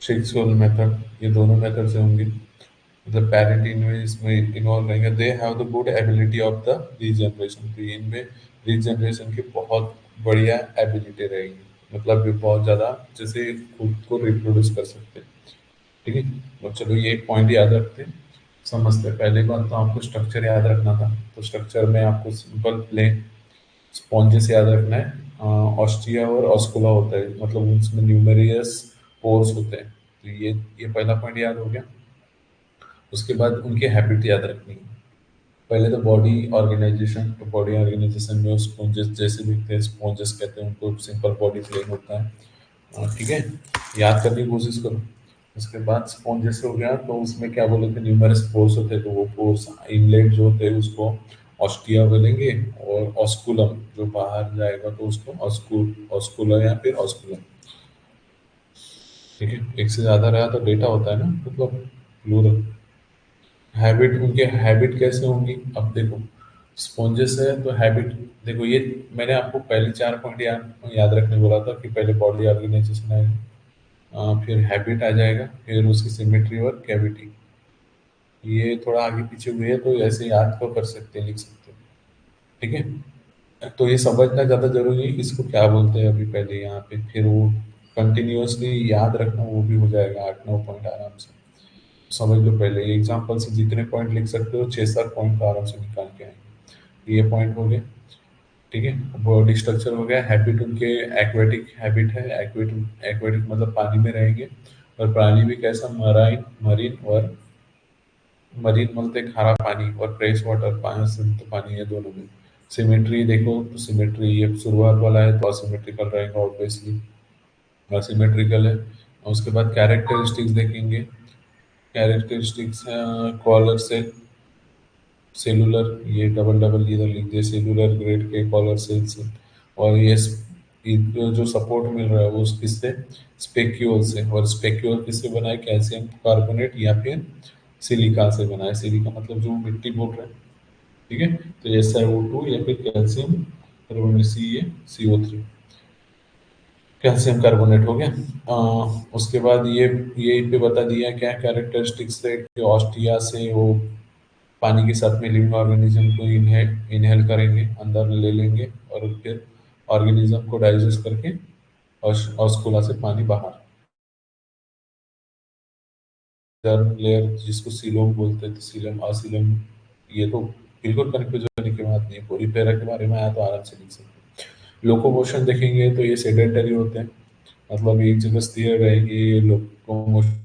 सेक्सुअल मेथड, ये दोनों मेथड से होंगे। मतलब पेरेंट इनमें इसमें इन्वॉल्व रहेंगे, दे have the good ability of the regeneration. तो इनमें रीजनरेशन की बहुत बढ़िया एबिलिटी रहेगी, मतलब ये बहुत ज़्यादा जैसे खुद को रिप्रोड्यूस कर सकते हैं। ठीक है, तो चलो ये एक पॉइंट याद रखते हैं। समझते हैं, पहली बात तो आपको स्ट्रक्चर याद रखना था। तो स्ट्रक्चर में आपको सिंपल प्लेन स्पॉन्जेस याद रखना है। ऑस्टिया और ऑस्कुला होता है, मतलब उसमें न्यूमेरियस पोर्स होते हैं। तो ये पहला पॉइंट याद हो गया। उसके बाद उनकी हैबिट याद रखनी है। पहले तो बॉडी ऑर्गेनाइजेशन। तो बॉडी ऑर्गेनाइजेशन में स्पॉन्जेस जैसे दिखते हैं, स्पॉन्जेस कहते हैं उनको। सिंपल बॉडी प्लेन होता है। ठीक है, याद करने की कोशिश करो। उसके बाद स्पॉन्जेस हो गया, तो उसमें क्या बोले थे, न्यूमरस पोर्स होते हैं। तो वो पोर्स इनलेट जो होते हैं उसको ऑस्टिया बोलेंगे, और ऑस्कुलम जो बाहर जाएगा तो उसको ऑस्कुला या फिर ऑस्कुलम। ठीक है, एक से ज्यादा रहा तो डेटा होता है ना, मतलब प्लूरल। हैबिट, उनके हैबिट कैसे होंगी अब देखो। स्पॉन्जेस है तो हैबिट, देखो ये मैंने आपको पहले चार पॉइंट याद रखने बोला था कि पहले बॉडी ऑर्गेनाइजेशन आएगा, फिर हैबिट आ जाएगा, फिर उसकी सिमेट्री और कैविटी। ये थोड़ा आगे पीछे हुए है, तो ऐसे याद तो कर सकते हैं, लिख सकते हैं। ठीक है, तो ये समझना ज़्यादा जरूरी है कि इसको क्या बोलते हैं अभी पहले यहाँ पे, फिर वो कंटिन्यूअसली याद रखना वो भी हो जाएगा, 8-9 पॉइंट आराम से। समझ लो, पहले एग्जाम्पल से जितने पॉइंट लिख सकते हो, 6-7 पॉइंट तो आराम से निकाल के आएंगे। ये पॉइंट हो गए। ठीक है, बॉडी स्ट्रक्चर हो गया। हैबिट उनके एक्वेटिक हैबिट है। एक्वेटिक एक्वेटिक मतलब पानी में रहेंगे। और प्राणी भी कैसा, मराइन मरीन और मरीन बोलते हैं खारा पानी, और फ्रेश वाटर पानी, शुद्ध पानी है दोनों में। सिमेट्री देखो, तो सिमेट्री ये शुरुआत वाला है तो असिमेट्रिकल रहेगा ऑब्वियसली, असिमेट्रिकल है। और उसके बाद कैरेक्टरिस्टिक्स देखेंगे। कैरेक्टरिस्टिक्स कॉलर से सेलुलर, ये डबल डबल इधर लिख दिए, सेलुलर ग्रेड के कॉलर सेल्स से। और ये जो सपोर्ट मिल रहा है वो किससे, स्पेक्यूल से। और स्पेक्यूल किससे बना है, कैल्शियम कार्बोनेट या फिर सिलिका से बना है। सिलिका मतलब जो मिट्टी बोल रहे हैं। ठीक है, तो ये SiO2 या फिर calcium carbonate, CaCO3, calcium carbonate हो गया। उसके बाद ये पे बता दिया क्या कैरेक्टरिस्टिक्स है कि ऑस्टिया से वो पानी के साथ में लिविंग ऑर्गेनिज्म को इनहेल करेंगे, अंदर ले लेंगे, और फिर ऑर्गेनिज्म को डाइजेस्ट करके ऑस्कुला से पानी बाहर। जर्म लेयर जिसको सीलोम बोलते हैं, तो सीलम असीलम, ये तो बिल्कुल कंफ्यूज होने की बात नहीं है। पूरी पैरा के बारे में आया तो आराम से लिख सकते हैं। लोकोमोशन देखेंगे तो ये सेडेंटरी होते हैं, मतलब एक जगह स्थिर रहेंगे। ये लोकोमोशन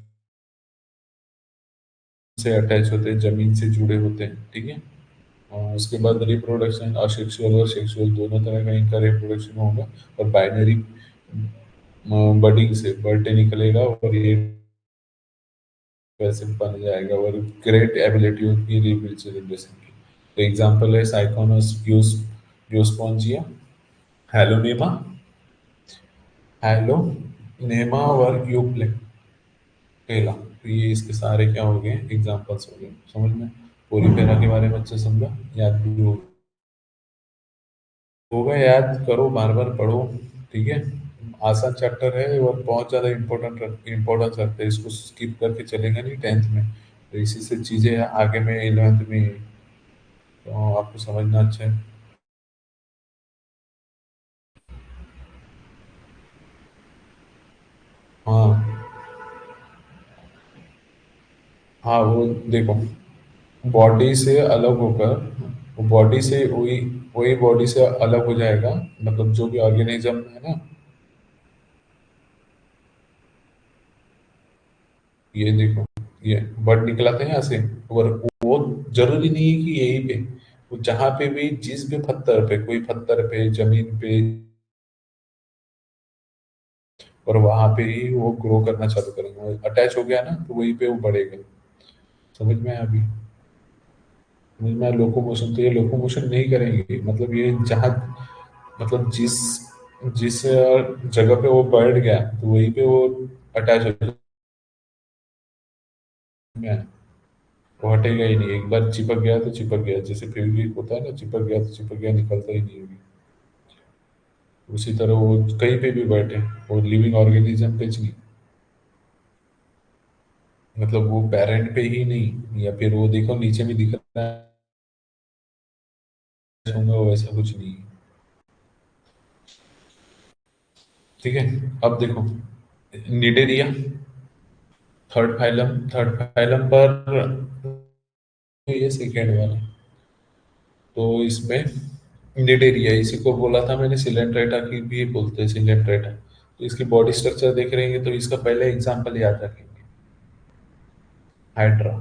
से अटैच होते हैं, जमीन से जुड़े होते हैं। ठीक है, और उसके बाद रिप्रोडक्शन, असेक्सुअल और सेक्सुअल दोनों तरह का इनका रिप्रोडक्शन होगा। और बाइनरी बडिंग से बर्थडे निकलेगा और ये वैसे बन जाएगा और ग्रेट एबिलिटी होती है रिप्रेजेंटेशन की। तो एग्जांपल है साइकोनस यूस यूस्पोंजिया, हेलोनेमा, हेलो नेमा और यूप्लेटेला। तो ये इसके सारे क्या हो गए, एग्जांपल्स हो गए। समझ में? पूरी पेरा के बारे में अच्छे समझा, याद भी होगा, याद करो, बार बार पढ़ो। ठीक है, आसान चैप्टर है और बहुत ज़्यादा इम्पोर्टेंस रखते हैं, इसको स्किप करके चलेगा नहीं टेंथ में। तो इसी से चीज़ें आगे में 11th में, तो आपको समझना अच्छा है। हाँ हाँ, वो देखो, बॉडी से अलग होकर, बॉडी से वही वही बॉडी से अलग हो जाएगा, मतलब जो भी ऑर्गेनिज्म है ना, ये देखो, ये बर्ड निकला था यहाँ से, और वो जरूरी नहीं है कि यहीं पे, वो जहाँ पे भी, जिस भी पत्थर पे, कोई पत्थर पे, जमीन पे, और वहां पे ही वो ग्रो करना चालू करेंगे, अटैच हो गया ना तो वहीं पे वो बढ़ेगा। समझ में आया अभी? समझ में आया? लोकोमोशन, तो ये लोकोमोशन नहीं करेंगे, मतलब ये जहाँ, मतलब जिस जिस जगह पे वो बैठ गया तो वहीं पे वो अटैच हो जाएगा, वो हटेगा ही नहीं। एक बार चिपक गया तो चिपक गया, जैसे फेविक्विक होता है ना, चिपक गया तो चिपक गया, निकलता ही नहीं है। उसी तरह वो कहीं पे भी बैठे, वो लिविंग ऑर्गेनिज्म पे नहीं, मतलब वो पेरेंट पे ही नहीं, या फिर वो देखो नीचे में दिख रहा होगा, वैसा कुछ नहीं है। ठीक है, अब देखो, निडेरिया, थर्ड फाइलम पर, ये सेकेंड वाला। तो इसमें निडेरिया, इसी को बोला था मैंने, सिलेंट्रेटा की भी बोलते हैं, सिलेंट्रेटा। तो इसकी बॉडी स्ट्रक्चर देख रहे हैं तो इसका पहले एग्जांपल याद रखेंगे, हाइड्रा।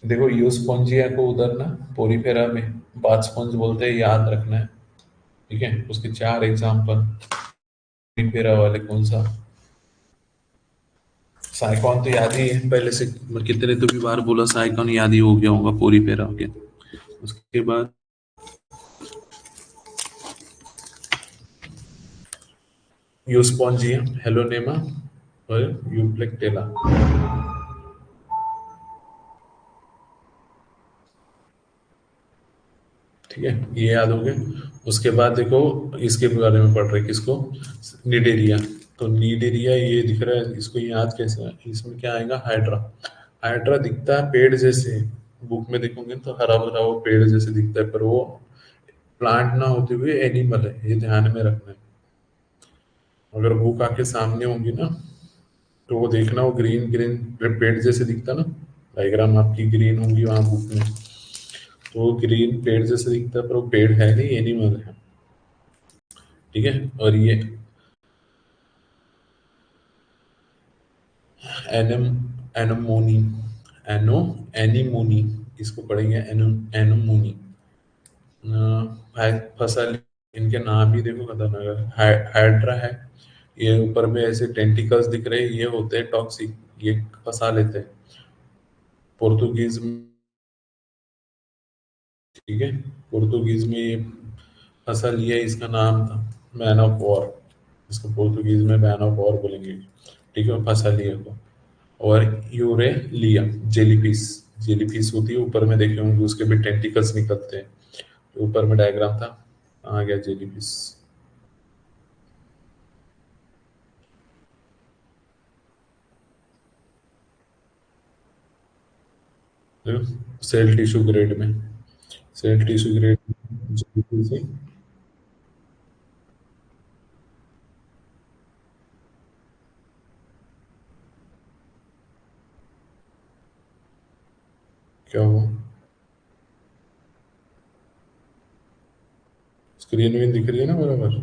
देखो यूस्पोंजिया को उधर ना पोरीफेरा में बाथ स्पंज बोलते हैं, याद रखना है। ठीक है, उसके चार एग्जांपल, पोरीफेरा वाले कौन सा, साइकॉन तो याद ही है पहले से, मैं कितने तो भी बार बोला, साइकॉन याद ही हो गया होगा पोरीफेरा के। उसके बाद यूस्पोंजिया, हेलोनेमा और यूप्लेक्टेला। ठीक है, ये याद हो गए। उसके बाद देखो, इसके बारे में पढ़ रहे किसको, निडेरिया। तो निडेरिया ये दिख रहा है, इसको याद कैसे है? इसमें क्या आएगा, हाइड्रा। हाइड्रा दिखता है पेड़ जैसे, बुक में देखोगे तो हरा भरा वो पेड़ जैसे दिखता है, पर वो प्लांट ना होते हुए एनिमल है, ये ध्यान में रखना है। अगर बुक आके सामने होंगी ना, तो वो देखना, वो ग्रीन ग्रीन पेड़ जैसे दिखता ना, डायग्राम आपकी ग्रीन होंगी वहां बुक में, तो वो ग्रीन पेड़ जैसे दिखता है, पर वो पेड़ है नहीं, एनिमल है। ठीक है, और ये एनम एनमोनी, एनो एनीमोनी, इसको पढ़ेंगे एनोमोनी। फसल, इनके नाम ही देखो खतरनाक है। हाइड्रा है, ये ऊपर में ऐसे टेंटिकल्स दिख रहे हैं, ये होते हैं टॉक्सिक, ये फंसा लेते हैं। पोर्तुगीज में, ठीक है, पोर्तुगीज में ये फसल, ये इसका नाम था मैन ऑफ वॉर, इसको पोर्तुगीज में मैन ऑफ वॉर बोलेंगे। ठीक है, फसल ये को। और यूरेलिया, जेलीफिश, जेलीफिश होती है, ऊपर में देखे होंगे उसके भी टेंटिकल्स निकलते हैं। तो ऊपर में डायग्राम था, आ गया जेलीफिश। सेल टिश्यू ग्रेड में, सेल टिश्यू ग्रेड जेलीफिश है। क्या हुआ, स्क्रीन में दिख रही है ना बराबर?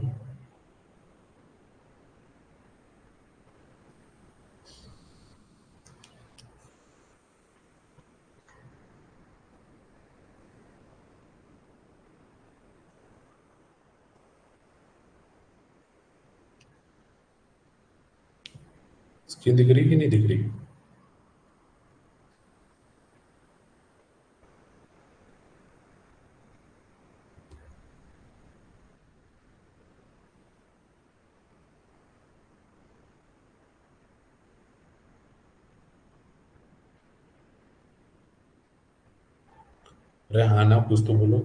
स्किन दिख रही कि नहीं दिख रही? अरे हाँ ना, कुछ तो बोलो।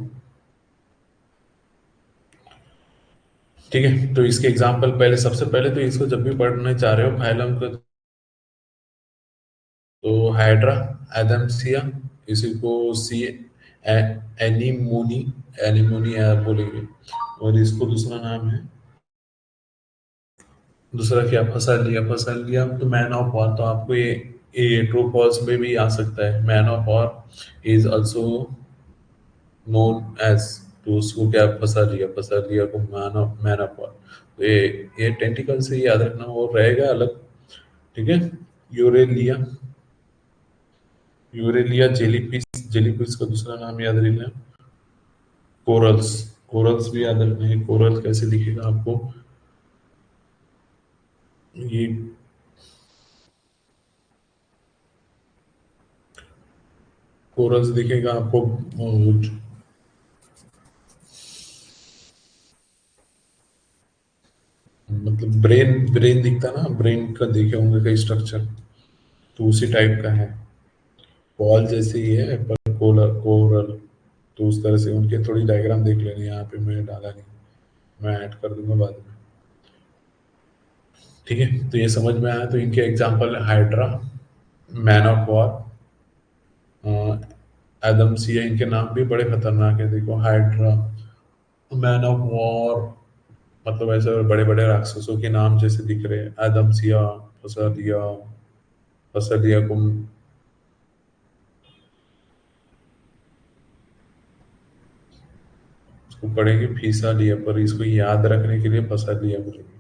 ठीक है, तो इसके एग्जाम्पल पहले, सबसे पहले तो इसको जब भी पढ़ने चाह रहे हो फाइलम को, तो हाइड्रा, एडम्सिया, इसी को सी एनीमोनी, एनीमोनी बोलेंगे। और इसको दूसरा नाम है, दूसरा क्या, फसालिया, फसालिया तो मैन ऑफ वॉर, तो आपको ये ट्रू फॉल्स में भी आ सकता है। Man of war is also known as, तो उसको क्या, फसालिया, फसालिया को मैन ऑफ वॉर। तो ये टेंटिकल से याद रखना, वो रहेगा अलग। ठीक है। यूरेलिया, यूरेलिया जेलीफिश, जेलीफिश का दूसरा नाम याद रखना। कोरल्स, कोरल्स भी याद रखना है। कोरल कैसे दिखेगा आपको, ये कोरल्स दिखेगा आपको, मतलब ब्रेन, ब्रेन दिखता ना, ब्रेन का देखे होंगे कई स्ट्रक्चर, तो उसी टाइप का है। बॉल जैसे ही है पर कोरल, कोरल, तो उस तरह से उनके थोड़ी डायग्राम देख लेंगे, यहाँ पे मैं डाला नहीं, मैं ऐड कर दूंगा बाद में। ठीक है, तो ये समझ में आया। तो इनके एग्जांपल है hydra, man of war, Adamsia, इनके नाम भी बड़े खतरनाक है। देखो हाइड्रा, मैन ऑफ वॉर, मतलब ऐसे बड़े बड़े राक्षसों के नाम जैसे दिख रहे हैं, एडम्सिया, फसालिया, फसालिया को, इसको पढ़ेंगे फीसा लिया, पर इसको याद रखने के लिए फसा लिया बोलेंगे।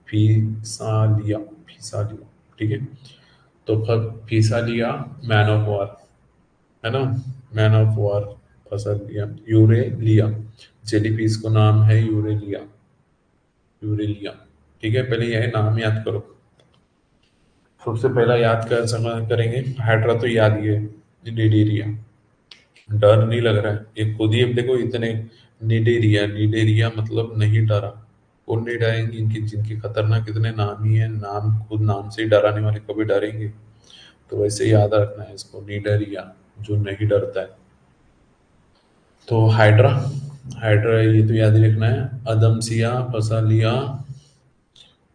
फीसा लिया, फीसा लिया। ठीक है। तो फीसा लिया, मैन ऑफ वॉर, है ना, मैन ऑफ वॉर, फसा लिया, यूरे लिया, जेलीफिश को नाम है यूरेलिया, यूरेलिया। ठीक है, पहले यह नाम याद करो। सबसे पहला याद कर समय करेंगे, हाइड्रा तो याद ही है, निडेरिया, डर नहीं लग रहा है, ये खुद ही, अब देखो इतने, निडेरिया, निडेरिया मतलब नहीं डरा, कौन नहीं डरेंगे, इनकी जिनके खतरनाक कितने नाम ही है, नाम खुद नाम से ही डराने वाले कभी डरेंगे? तो वैसे याद रखना है इसको, निडेरिया, जो नहीं डरता है। तो हाइड्रा, हाइड्रा ये तो याद ही रखना है, अदमसिया, फसालिया,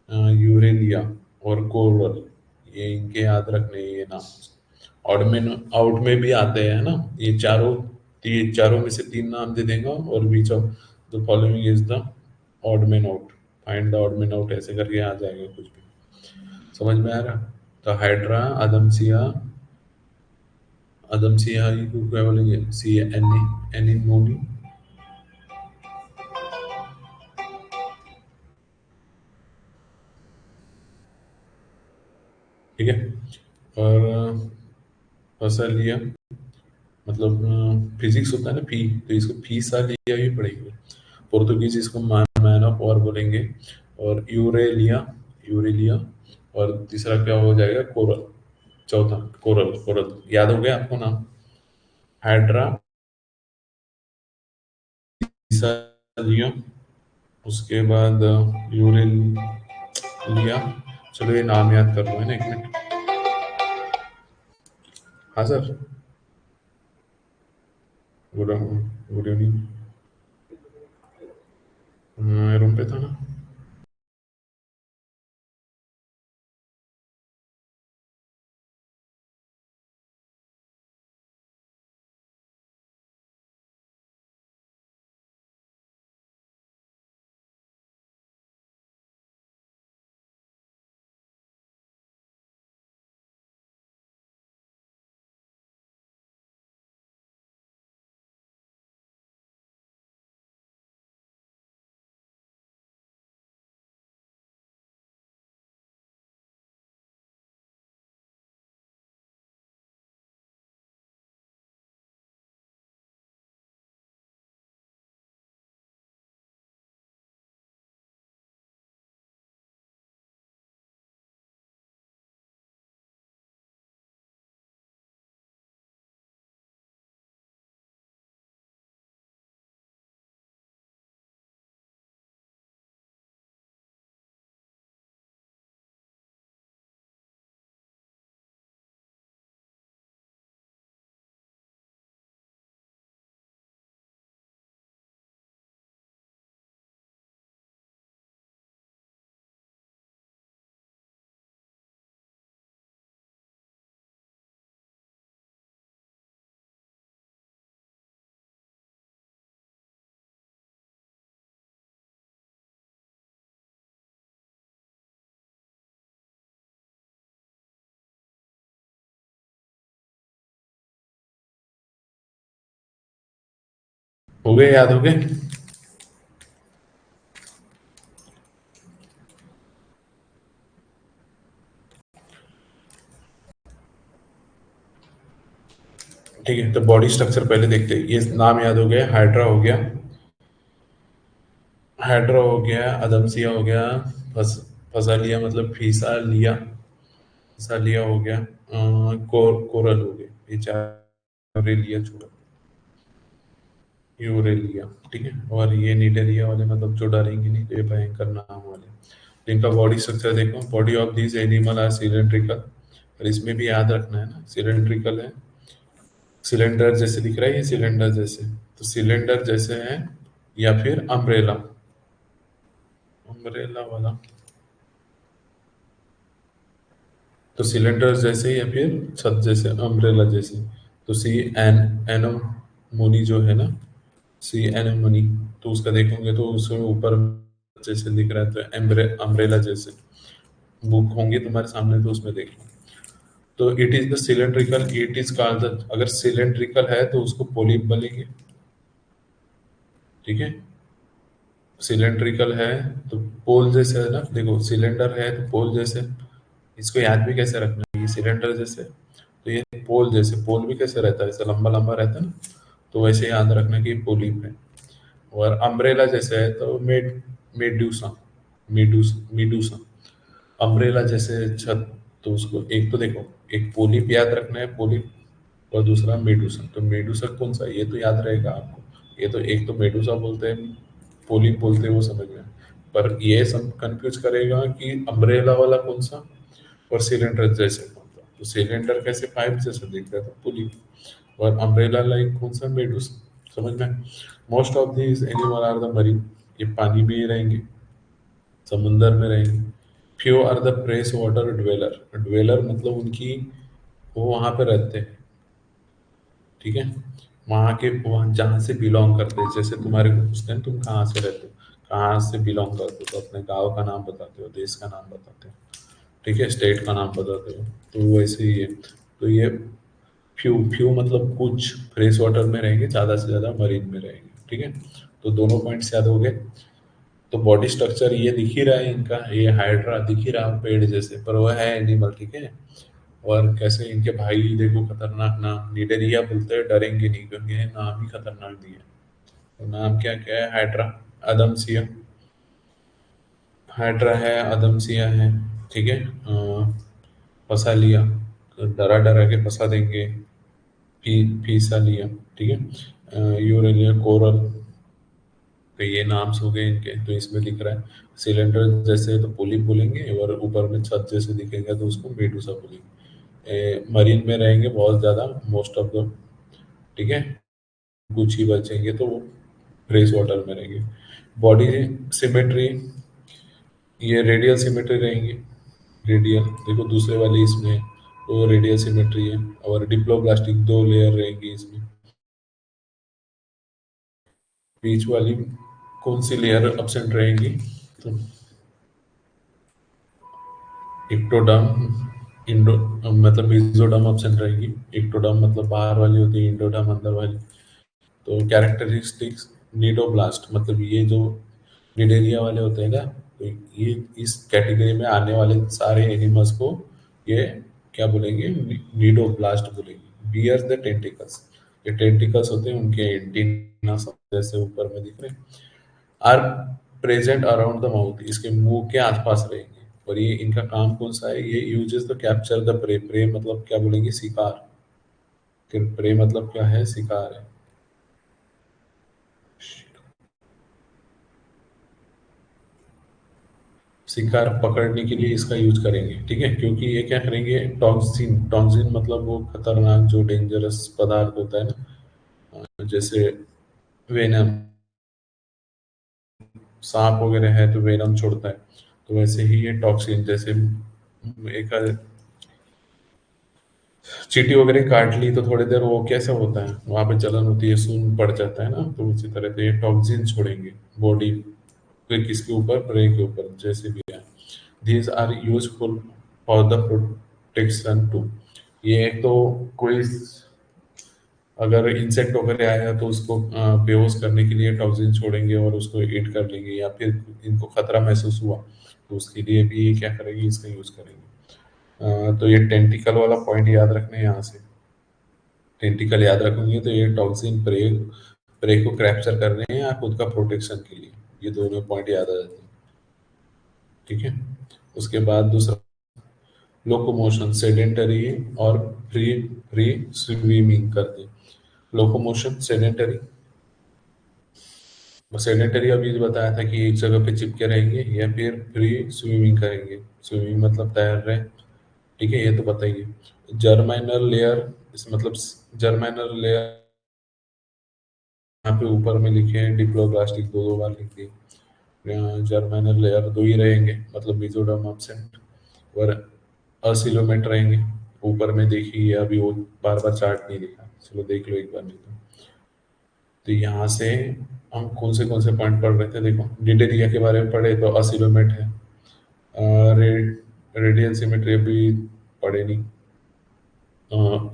यूरेलिया और कोरल, ये इनके याद रखने हैं ये नाम। आउट में, आउट में भी आते हैं ना ये चारों, ये चारों में से तीन नाम दे देगा, और which of the following is the odd man out, find the odd man out, ऐसे करके आ जाएगा कुछ भी। समझ में आ रहा? तो हाइड्रा, अदमसिया, अदमसिया ही को क्या बोलेंगे, सी एनी, एनिमोनी। ठीक है। और फसलिया, मतलब फिजिक्स होता है ना, फी, तो इसको फी सा लिया ही पड़ेगी। पुर्तगीज इसको मैन ऑफ वॉर बोलेंगे। और यूरेलिया, यूरेलिया, और तीसरा क्या हो जाएगा, कोरल, चौथा कोरल, कोरल याद हो गया आपको नाम, हाइड्रा, लिया, उसके बाद यूरेलिया। चलो ये नाम याद कर लो, है ना, एक मिनट। हाँ sir, good, good evening, room पे था ना। हो गए, याद हो गए? ठीक है, तो बॉडी स्ट्रक्चर पहले देखते हैं। ये नाम याद हो गया, हाइड्रा हो गया, हाइड्रा हो गया, अदमसिया हो गया, फस फसालिया मतलब फीसा लिया, फसा लिया हो गया, कोरल हो गए, ये चार लिया छोड़ा, यूरेलिया। ठीक है, और ये निडेरिया वाले मतलब जो डरेंगे नहीं, तो ये भयंकर नाम वाले। इनका बॉडी स्ट्रक्चर देखो, body of this animal are cylindrical, और इसमें भी याद रखना है ना, सिलेंड्रिकल है, सिलेंडर जैसे दिख रहा है, ये सिलेंडर जैसे, तो सिलेंडर जैसे है, या फिर अम्ब्रेला, अम्ब्रेला वाला, तो सिलेंडर जैसे या फिर छत जैसे, अम्ब्रेला जैसे। तो सी एन एनोमोनी जो है ना, सी एनोमोनी, तो उसका देखोगे तो उसमें ऊपर जैसे दिख रहा है, तो अम्ब्रेला जैसे बुक होंगे तुम्हारे सामने, तो उसमें देखो। तो it is the cylindrical, it is called the, अगर सिलेंड्रिकल है तो उसको पोलिप बोलेंगे। ठीक है, सिलेंड्रिकल है तो पोल जैसे है ना, देखो सिलेंडर है तो पोल जैसे, इसको याद भी कैसे रखना है, ये सिलेंडर जैसे, तो ये पोल जैसे, पोल भी कैसे रहता है, ऐसे लंबा लंबा रहता है ना, तो वैसे याद रखना कि पोलिप है। और अम्ब्रेला जैसे है तो मेडूसा, मीडूसा, अम्ब्रेला जैसे छत, तो उसको एक तो देखो, एक पोलिप याद रखना है, पोलिप, और दूसरा मेडूसा। तो मेडूसा कौन सा है? ये तो याद रहेगा आपको, ये तो एक तो मेडूसा बोलते हैं, पोलिप बोलते हैं, वो समझ में। पर ये सब कंफ्यूज करेगा कि अम्ब्रेला वाला कौन सा और सिलेंडर जैसे कौन सा। तो सिलेंडर कैसे पाइप जैसे दिख रहा था, पोलिप, और अम्ब्रेला लाइक कौन सा, मेडूसा। समझ में? Most of these animal are the marine, ये पानी में ही रहेंगे, समुंदर में रहेंगे। Few are the fresh water dweller, dweller मतलब उनकी, वो वहां पे रहते हैं। ठीक है, वहाँ के, वहाँ जहाँ से बिलोंग करते हैं, जैसे तुम्हारे को पूछते हैं तुम कहाँ से रहते हो, कहाँ से बिलोंग करते हो, तो अपने गांव का नाम बताते हो, देश का नाम बताते हो, ठीक है, स्टेट का नाम बताते हो, तो वैसे ही है। तो ये फ्यू, फ्यू मतलब कुछ फ्रेश वाटर में रहेंगे, ज़्यादा से ज़्यादा मरीन में रहेंगे। ठीक है, तो दोनों पॉइंट्स याद हो गए। तो बॉडी स्ट्रक्चर ये दिख ही रहा है इनका, ये हाइड्रा दिख ही रहा है पेड़ जैसे, पर वो है एनिमल। ठीक है, और कैसे इनके भाई देखो, खतरनाक नाम, निडेरिया बोलते हैं, डरेंगे नहीं, क्योंकि ये नाम ही खतरनाक दिए। तो नाम क्या क्या है, हाइड्रा, अदमसिया, हाइड्रा है, अदमसिया है। ठीक है, फंसा लिया, तो डरा डरा के फंसा देंगे, फीसा लिया। ठीक है, यूरेलिया, कोरल, तो ये नाम्स हो गए इनके। तो इसमें दिख रहा है सिलेंडर जैसे है तो पोलिप बोलेंगे, और ऊपर में छत जैसे दिखेगा तो उसको मेडूसा बोलेंगे। मरीन में रहेंगे बहुत ज्यादा, मोस्ट ऑफ द। ठीक है, कुछ ही बचेंगे तो वो फ्रेश वाटर में रहेंगे। बॉडी सिमेट्री, ये रेडियल सिमेट्री रहेंगी, रेडियल देखो दूसरे वाली इसमें, तो रेडियल सिमेट्री है। और डिप्लोब्लास्टिक, दो लेयर रहेंगी इसमें, बीच वाली कौन सी लेयर एब्सेंट रहेंगी, तो इक्टोडर्म, इंडो मतलब मेसोडर्म एब्सेंट रहेगी। इक्टोडर्म मतलब बाहर वाली होती है, इंडोडर्म अंदर वाली। तो कैरेक्टरिस्टिक्स, नीडोब्लास्ट मतलब ये जो निडेरिया वाले होते हैं ना, तो ये इस कैटेगरी में आने वाले सारे एनिमल्स को ये क्या बोलेंगे, नीडोब्लास्ट बोलेंगे। बियर्स द टेंटिकल्स, ये टेंटिकल्स होते हैं उनके, एंटीना जैसे ऊपर में दिख रहे हैं, are present around the mouth, इसके मुंह के आसपास रहेंगे। और ये इनका काम कौन सा है, ये uses the capture the prey, prey मतलब क्या बोलेंगे, शिकार, फिर प्रे मतलब क्या है, शिकार है। शिकार पकड़ने के लिए इसका यूज करेंगे। ठीक है, क्योंकि ये क्या करेंगे, टॉक्सिन, टॉक्सिन मतलब वो खतरनाक जो डेंजरस पदार्थ होता है ना, जैसे वेनम, सांप वगैरह है तो वेनम छोड़ता है, तो वैसे ही ये टॉक्सिन, जैसे एक चींटी वगैरह काट ली तो थोड़ी देर वो कैसा होता है, वहां पे जलन होती है, खून पड़ जाता है ना, तो उसी तरह से ये टॉक्सिन छोड़ेंगे बॉडी के, किसके ऊपर, प्रे के ऊपर, जैसे भी है। These are useful for the protection to, ये एक तो कोई अगर इंसेक्ट वगैरह आया तो उसको बेहोश करने के लिए टॉक्सिन छोड़ेंगे और उसको ईट कर लेंगे, या फिर इनको खतरा महसूस हुआ तो उसके लिए भी ये क्या करेंगे, इसका यूज करेंगे। तो ये टेंटिकल वाला पॉइंट याद रखना है यहाँ से। टेंटिकल याद रखेंगे तो ये टॉक्सिन प्रे प्रे को कैप्चर कर रहे हैं या खुद का प्रोटेक्शन के लिए, ये दोनों पॉइंट याद आ जाते हैं। ठीक है। उसके बाद दूसरा, लोकोमोशन सेडेंटरी और फ्री फ्री स्विमिंग करते हैं। लोकोमोशन सेडेंटरी, सेडेंटरी अभी जो बताया था कि एक जगह पे चिपके रहेंगे, या फिर फ्री स्विमिंग करेंगे। स्विमिंग मतलब तैर रहे हैं। ठीक है, ये तो बताइए। जर्माइनल लेयर, इस मतलब जर्माइनल लेयर, यहाँ पे ऊपर में लिखे हैं डिप्लोब्लास्टिक, दो दो बार लिख दिए। जर्माइनल लेयर दो ही रहेंगे, मतलब मेसोडर्म एब्सेंट, और असिलोमेट रहेंगे। ऊपर में देखिए, अभी वो बार बार चार्ट नहीं लिखा, चलो देख लो एक बार, नहीं तो यहाँ से हम कौन से पॉइंट पढ़ रहे थे, देखो डिडेरिया के बारे में पढ़े तो असिलोमेट है। रे, रेडियल सिमेट्री अभी पढ़े नहीं।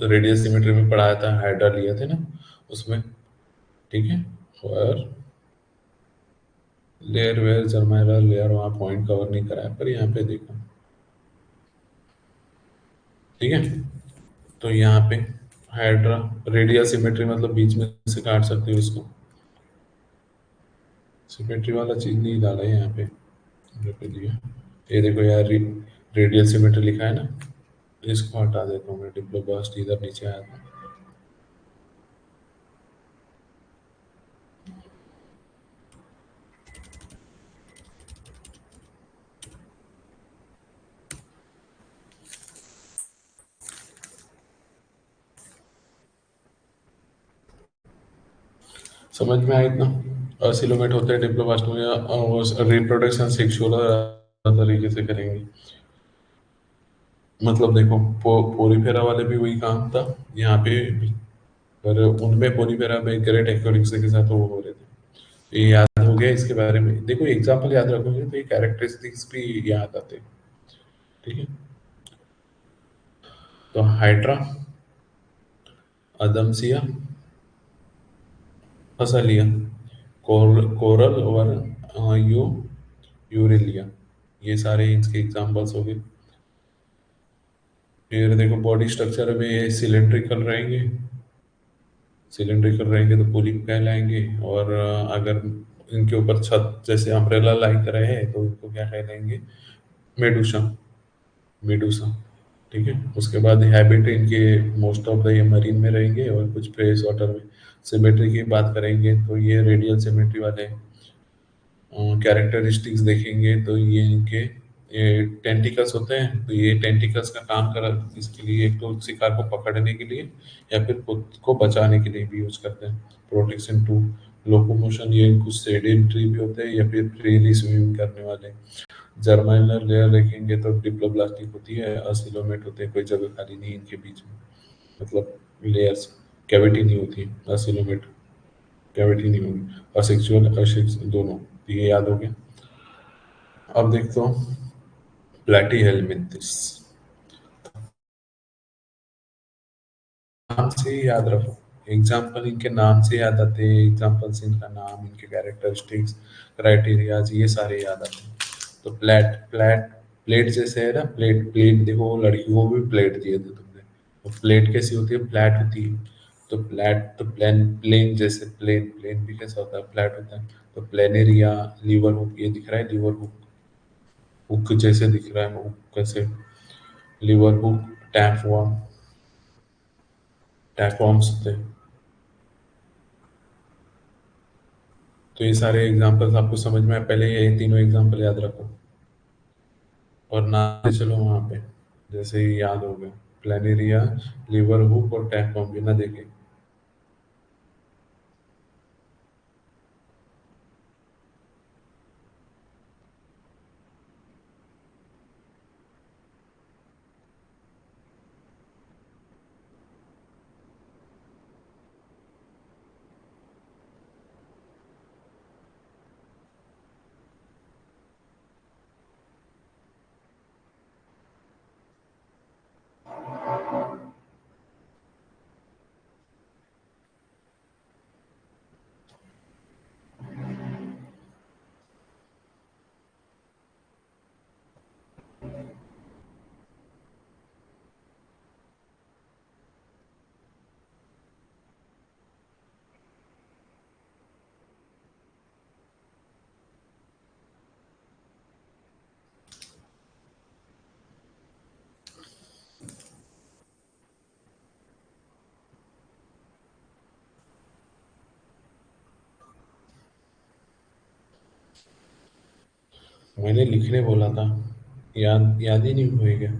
रेडियल सिमेट्री में पढ़ाया था, हाइड्रा लिया थे ना उसमें। ठीक है। और लेयर वेयर जर्माइनल लेयर वहाँ पॉइंट कवर नहीं कराया, पर यहाँ पे देखो। ठीक है। तो यहाँ पे हाइड्रा, रेडियल सिमेट्री मतलब बीच में से काट सकते हो इसको। सिमेट्री वाला चीज नहीं डाला है यहाँ पे, पे दिया। ये देखो यार, रेडियल सिमेट्री लिखा है ना, इसको हटा देता हूँ मैं, डिप्लोब्लास्ट इधर नीचे आया था। समझ में आया इतना। असिलोमेट होते हैं डिप्लोब्लास्ट में, रिप्रोडक्शन सेक्सुअल तरीके से करेंगे। मतलब देखो, पोरीफेरा वाले भी वही काम था यहाँ पे भी, पर उनमें पोरीफेरा में ग्रेट एक्वेरिक्स के साथ वो हो रहे थे। ये याद हो गया इसके बारे में, देखो एग्जाम्पल याद रखोगे तो ये कैरेक्टरिस्टिक्स भी याद आते हैं। ठीक है। तो हाइड्रा, अदमसिया, फसलिया, कोरल और यू यूरेलिया, ये सारे इसके एग्जाम्पल्स हो गए। फिर देखो बॉडी स्ट्रक्चर में सिलेंड्रिकल रहेंगे, सिलेंड्रिकल रहेंगे तो पोलिप कहलाएंगे। और अगर इनके ऊपर छत जैसे अम्ब्रेला लाइक रहे तो इनको क्या कहलाएंगे, मेडुसा, मेडुसा। ठीक है। उसके बाद हैबिट इनके मोस्ट ऑफ द ये मरीन में रहेंगे और कुछ फ्रेश वाटर में। सिमेट्री की बात करेंगे तो ये रेडियल सिमेट्री वाले कैरेक्टरिस्टिक्स देखेंगे तो ये इनके ये टेंटिकल्स होते हैं, तो ये टेंटिकल्स का काम कर इसके लिए, एक तो शिकार को पकड़ने के लिए या फिर खुद को बचाने के लिए भी यूज करते हैं। प्रोटेक्शन टू, लोकोमोशन, ये कुछ सेडेंटरी भी होते हैं या फिर फ्रीली स्विम करने वाले। जर्माइनल लेयर देखेंगे तो डिप्लोब्लास्टिक होती है, असिलोमेट होते हैं, कोई जगह खाली नहीं इनके बीच में, मतलब लेयर्स, कैविटी नहीं होती, असिलोमेट कैविटी नहीं होगी। असेक्सुअल असेक्सुअल दोनों, तो ये याद हो गया। अब देखते हो प्लेटी हेलमिंथिस, नाम से ही याद रखो, एग्जाम्पल इनके नाम से याद आते हैं, एग्जाम्पल्स इनका नाम, इनके कैरेक्टरिस्टिक्स, क्राइटेरियाज, ये सारे याद आते हैं। तो प्लेट जैसे है ना, प्लेट देखो, वो लड़की को भी प्लेट दिए थे तुमने, तो प्लेट कैसी होती है, फ्लैट होती है। तो फ्लैट तो प्लेन जैसे, प्लेन भी कैसा होता है, फ्लैट होता है। तो प्लेनेरिया, लीवर हुक, ये दिख रहा है लीवर हुक, हुक जैसे दिख रहा है, हुक कैसे, लीवर हुक, टैपवॉर्म, टैपवॉर्म्स होते हैं। तो ये सारे एग्जांपल्स आपको समझ में आए, पहले ये तीनों एग्जांपल याद रखो और ना चलो वहां पे, जैसे ही याद हो गया, प्लेनेरिया, लीवर हुक और टैपवॉर्म बिना देखे। मैंने लिखने बोला था, याद याद ही नहीं हुए क्या?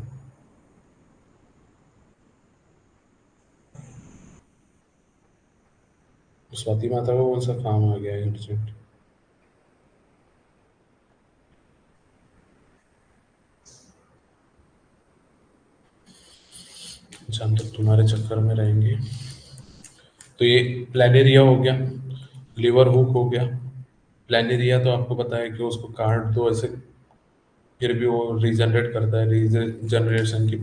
स्वाति माता को कौन सा काम आ गया अर्जेंट? जहाँ तक तुम्हारे चक्कर में रहेंगे। तो ये प्लानेरिया हो गया, लिवर हुक हो गया। प्लानेरिया तो आपको पता है कि उसको काट दो ऐसे, फिर भी वो रीजनरेट करता है, रीजनरेशन की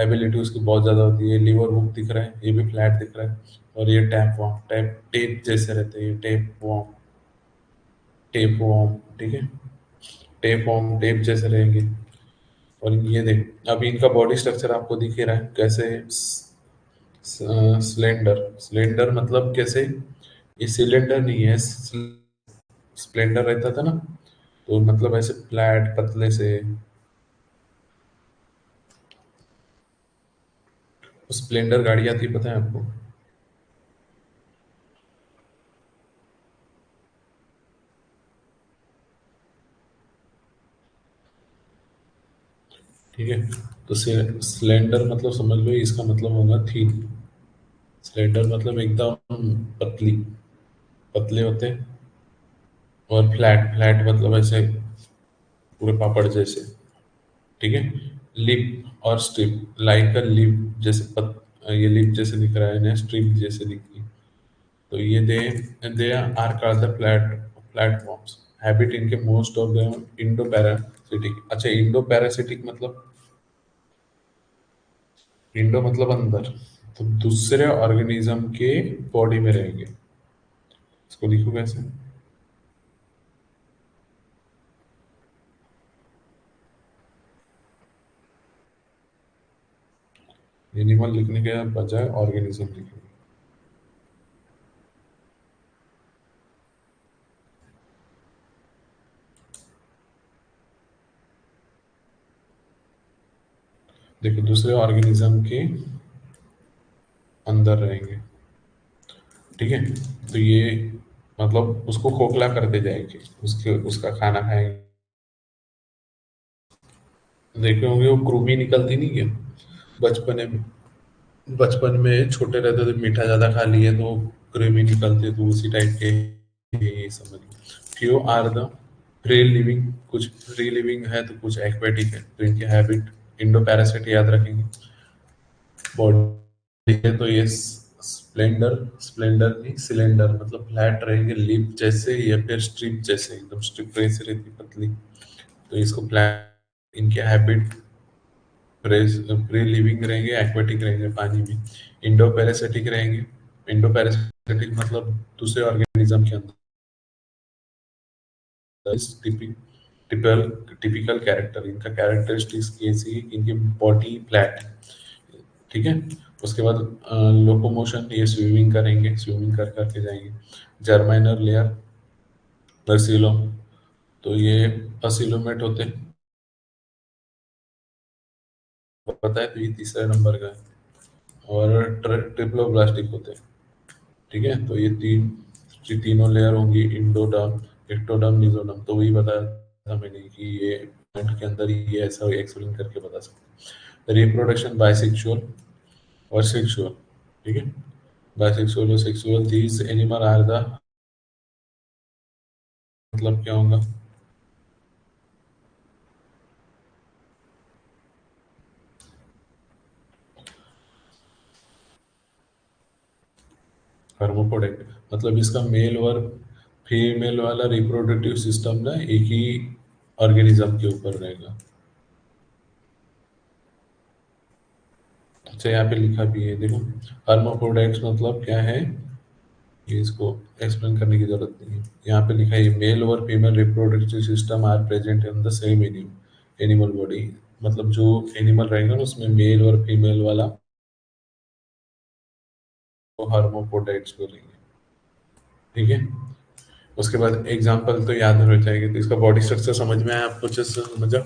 एबिलिटी उसकी बहुत ज़्यादा होती है। लीवर हुक दिख रहा है, ये भी फ्लैट दिख रहा है। और ये टैप वॉर्म, टैप टेप जैसे रहते हैं, ये टेप वॉर्म, टेप वॉर्म, ठीक है। टेप वॉर्म टेप जैसे रहेंगे। और ये देख, अभी इनका बॉडी स्ट्रक्चर आपको दिख ही रहा है कैसे। स्लेंडर, स्लेंडर मतलब कैसे, ये सिलेंडर नहीं है। स्प्लेंडर रहता था ना, तो मतलब ऐसे फ्लैट पतले से। स्प्लेंडर गाड़ी आती है, पता है आपको? ठीक है। तो स्लेंडर मतलब समझ लो, इसका मतलब होगा थीन। स्लेंडर मतलब एकदम पतली, पतले होते हैं। और फ्लैट, फ्लैट मतलब ऐसे पूरे पापड़ जैसे, ठीक है। लिप और स्ट्रिप, लाइक का लिप जैसे ये लिप जैसे दिख रहा है ना, स्ट्रिप जैसे दिख रही है। तो ये they are called the platforms. Habit इनके most of the endo parasitic. अच्छा, इंडो पैरासिटिक मतलब, इंडो मतलब अंदर, तो दूसरे ऑर्गेनिज्म के बॉडी में रहेंगे। इसको लिखो कैसे? एनिमल लिखने के बजाय ऑर्गेनिज्म लिखेंगे। देखो, दूसरे ऑर्गेनिज्म के अंदर रहेंगे, ठीक है। तो ये मतलब उसको खोखला करते जाएंगे, उसके उसका खाना खाएंगे। देखे होंगे वो कृमि निकलती नहीं क्या बचपन में? बचपन में छोटे रहते थे, मीठा ज्यादा खा लिए तो कृमि निकलते, तो उसी टाइप के ये समझ लो। Few are the free living, कुछ फ्री लिविंग है तो कुछ एक्वेटिक है, तो इनके हैबिट इंडो पैरासिट याद रखेंगे। बॉडी है तो ये स्प्लेंडर, स्प्लेंडर नहीं सिलेंडर मतलब फ्लैट रहेंगे, लिप जैसे या फिर स्ट्रिप जैसे, एकदम स्ट्रिप जैसे रहती पतली। तो इसको फ्लैट, इनके हैबिट फ्री लिविंग रहेंगे, एक्वेटिक रहेंगे पानी में। इंडो पैरासिटिक रहेंगे। इंडो पैरासिटिक मतलब दूसरे ऑर्गेनिज्म के अंदर। टिपिकल टिपिकल कैरेक्टर, इनका कैरेक्टरिस्टिक्स ऐसी है कि इनकी बॉडी फ्लैट, ठीक है। उसके बाद लोकोमोशन, ये स्विमिंग करेंगे, स्विमिंग कर करके जाएंगे। जर्माइनर लेयर, पर्सिलो, तो ये असिलोमेट होते हैं, पता है, तो ये तीसरे नंबर का है। और ट्रिप्लोब्लास्टिक होते हैं, ठीक है। तो ये तीनों लेयर होंगी, इंडोडर्म, एक्टोडर्म, निजोडर्म। तो वही बताया था मैंने कि ये प्लांट के अंदर ही ये ऐसा एक्सप्लेन करके बता सकते। रिप्रोडक्शन बाइसेक्सुअल और सेक्सुअल, ठीक है। बाइसेक्सुअल और sexual, these animal are the, मतलब क्या होगा? हर्मोपोडेक्ट मतलब इसका मेल और फीमेल वाला रिप्रोडक्टिव सिस्टम ना एक ही ऑर्गेनिज्म के ऊपर रहेगा। अच्छा, यहाँ पे लिखा भी है देखो, हर्मोपोडेक्स मतलब क्या है, ये इसको एक्सप्लेन करने की जरूरत नहीं है। यहाँ पे लिखा है मेल और female reproductive system are present in the same animal body. मतलब जो एनिमल रहेगा ना उसमें मेल और फीमेल वाला, वो हर्मोपोडेक्स बोलेंगे, ठीक है। उसके बाद एग्जाम्पल तो याद रह जाएगी। तो इसका बॉडी स्ट्रक्चर समझ में आया आपको, अच्छे से समझा?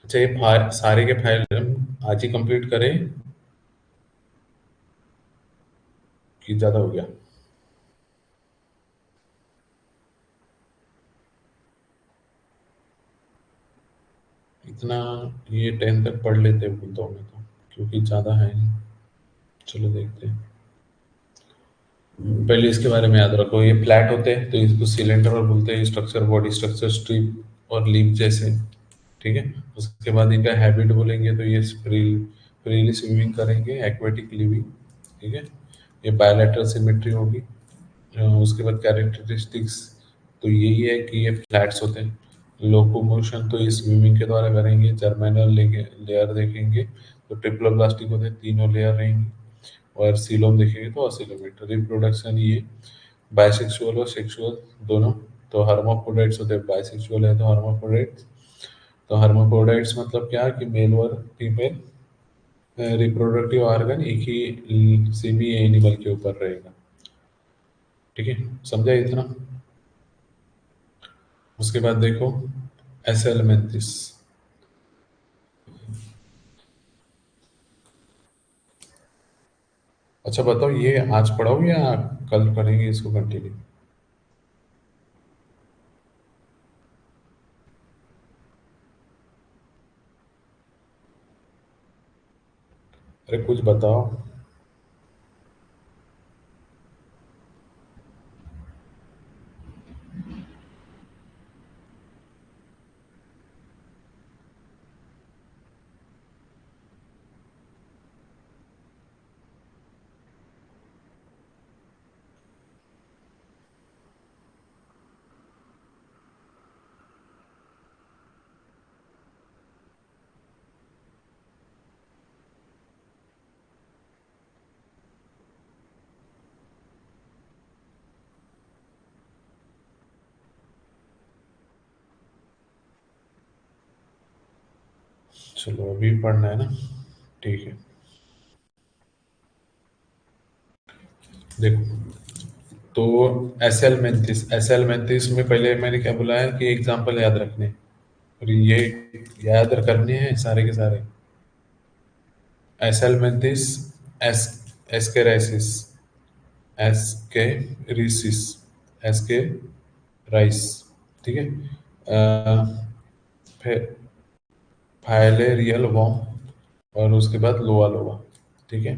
अच्छा, ये सारे के फाइल हम आज ही कंप्लीट करें कि ज्यादा हो गया? इतना ये 10 तक पढ़ लेते बोलता हूँ मैं तो, क्योंकि ज़्यादा है नहीं। चलो देखते हैं। पहले इसके बारे में याद रखो, ये फ्लैट होते हैं तो इसको सिलेंडर और बोलते हैं, स्ट्रक्चर बॉडी स्ट्रक्चर स्ट्रिप और लीफ जैसे। ठीक है। उसके बाद इनका हैबिट बोलेंगे तो ये फ्रीली स्विमिंग करेंगे, एक्वेटिक लिविंग। ठीक है। ये बायोलैटरल सिमेट्री होगी। उसके बाद कैरेक्टरिस्टिक्स तो यही है कि ये फ्लैट्स होते हैं। लोकोमोशन तो ये स्विमिंग के द्वारा करेंगे। जर्मिनल लेयर देखेंगे तो ट्रिप्लोब्लास्टिक होते हैं, तीनों लेयर रहेंगी। और सीलोम देखेंगे तो ऑसिलोमीटर। रिप्रोडक्शन ये बाइसेक्सुअल और सेक्सुअल दोनों। तो हर्माफ्रोडाइट्स होते हैं, बाइसेक्सुअल है तो हर्माफ्रोडाइट्स। तो हर्माफ्रोडाइट्स मतलब क्या कि मेल और फीमेल रिप्रोडक्टिव ऑर्गन एक ही सेमी एनिमल के ऊपर रहेगा। ठीक है, समझा इतना। उसके बाद देखो एसेलमेंथिस। अच्छा बताओ, ये आज पढ़ाओ या कल पढ़ेंगे इसको कंटिन्यू? अरे कुछ बताओ। चलो अभी पढ़ना है ना। ठीक है। देखो, तो एसेलमेंथिस में पहले मैंने क्या बोला है कि एग्जाम्पल याद रखने, और ये याद करने हैं सारे के सारे। एसेलमेंथिस, एस एस्केरेसिस, एस्केरिसिस, एस्के राइस। ठीक है। फिर फाइलेरियल वॉर्म, और उसके बाद लोआ लोआ। ठीक है।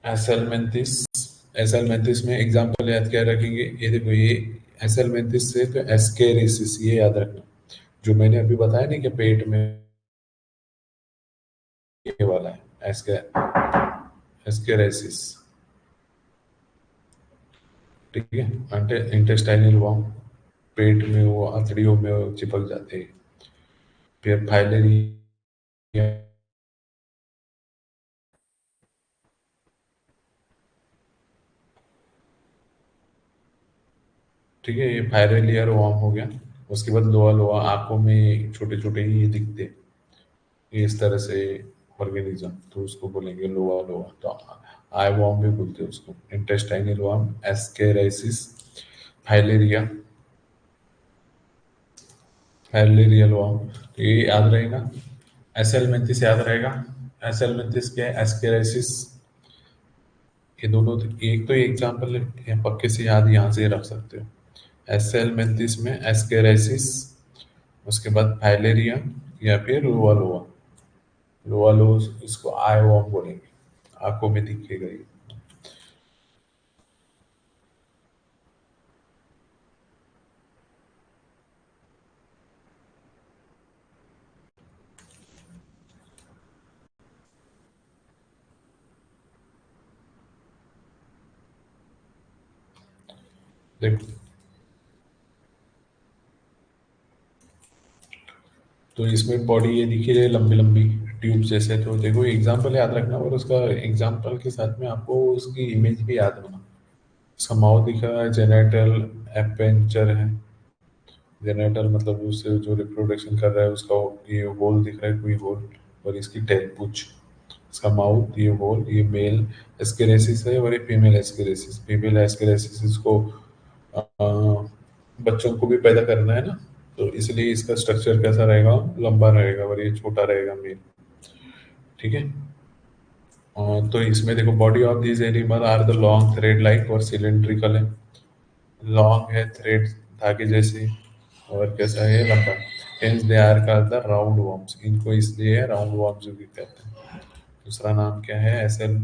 एसेलमेंथिस, एसेलमेंथिस में एग्जांपल याद क्या रखेंगे, ये देखो ये एसेलमेंथिस से तो एस्केरिसिस ये याद रखना। जो मैंने अभी बताया नहीं कि पेट में ये वाला है, एस्के एस्केरेसिस। ठीक है। इंटेस्टाइनल वॉर्म, पेट में वो आंतड़ियों में वो चिपक जाते हैं। फिर फाइलेरिया। ठीक है, ये फाइलेरियल वॉर्म हो गया। उसके बाद लोआ लोआ, आंखों में छोटे छोटे ही दिखते हैं ये इस तरह से ऑर्गेनिज्म, तो उसको बोलेंगे लोआ लोआ। तो आई वॉर्म भी बोलते हैं उसको। Intestinal worm, ascaris, filaria, filarial worm. तो ये याद रहेगा। एसेलमेंथिस याद रहेगा। एसेलमेंथिस क्या है, एस्केरेसिस। ये दोनों एक तो एग्जाम्पल है, पक्के से याद यहाँ से रख सकते हो। एसेलमेंथिस में एस्केरेसिस, उसके बाद फाइलेरिया, या फिर लोआ लोआ। लोआ लो, इसको आई वॉर्म बोलेंगे, आंखों में दिखेगा ये। देखो, तो इसमें बॉडी ये दिखी रही लंबी लंबी ट्यूब जैसे, तो देखो एग्जाम्पल याद रखना, और उसका एग्जाम्पल के साथ में आपको उसकी इमेज भी याद होना। उसका माउथ दिखा है, जेनेटल एपेंचर है। जेनेटल मतलब उससे जो रिप्रोडक्शन कर रहा है उसका ये होल दिख रहा है, कोई होल। और इसकी टेल पूछ, इसका माउथ, ये होल, ये मेल एस्केरेसिस है, और ये फीमेल एस्केरेसिस। फीमेल एस्केरेसिस इसको बच्चों को भी पैदा करना है ना, तो इसलिए इसका स्ट्रक्चर कैसा रहेगा, लंबा रहेगा, और ये छोटा रहेगा मेल। ठीक है। तो इसमें देखो, body of this animal are the long thread like और सिलेंड्रिकल है। लॉन्ग है थ्रेड, धागे जैसे। और कैसा है, लंबा। Hence they are called the round worms, इनको इसलिए राउंड वर्म्स भी कहते हैं। दूसरा नाम क्या है, एसएल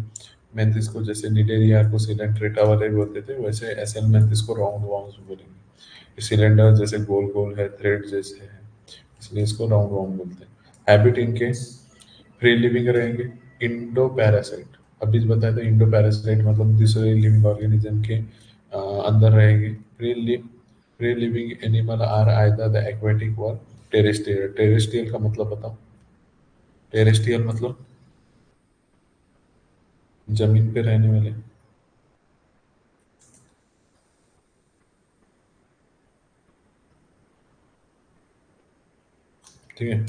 मेंथिस को जैसे निडेरिया को सिलेंट्रेटा वाले बोलते थे, वैसे एसएल मेंथिस को राउंड वर्म्स बोलेंगे। सिलेंडर जैसे गोल गोल है, थ्रेड जैसे है, इसलिए इसको राउंड वर्म बोलते हैं। हैबिट इनके फ्री लिविंग रहेंगे, इंडो पैरासाइट। अभी बताया था इंडो पैरासाइट मतलब दूसरे लिविंग ऑर्गेनिज्म के अंदर रहेंगे। Free living animal are either the aquatic और टेरेस्ट्रियल। टेरेस्ट्रियल का मतलब बताओ। टेरेस्ट्रियल मतलब जमीन पे रहने वाले। ठीक है।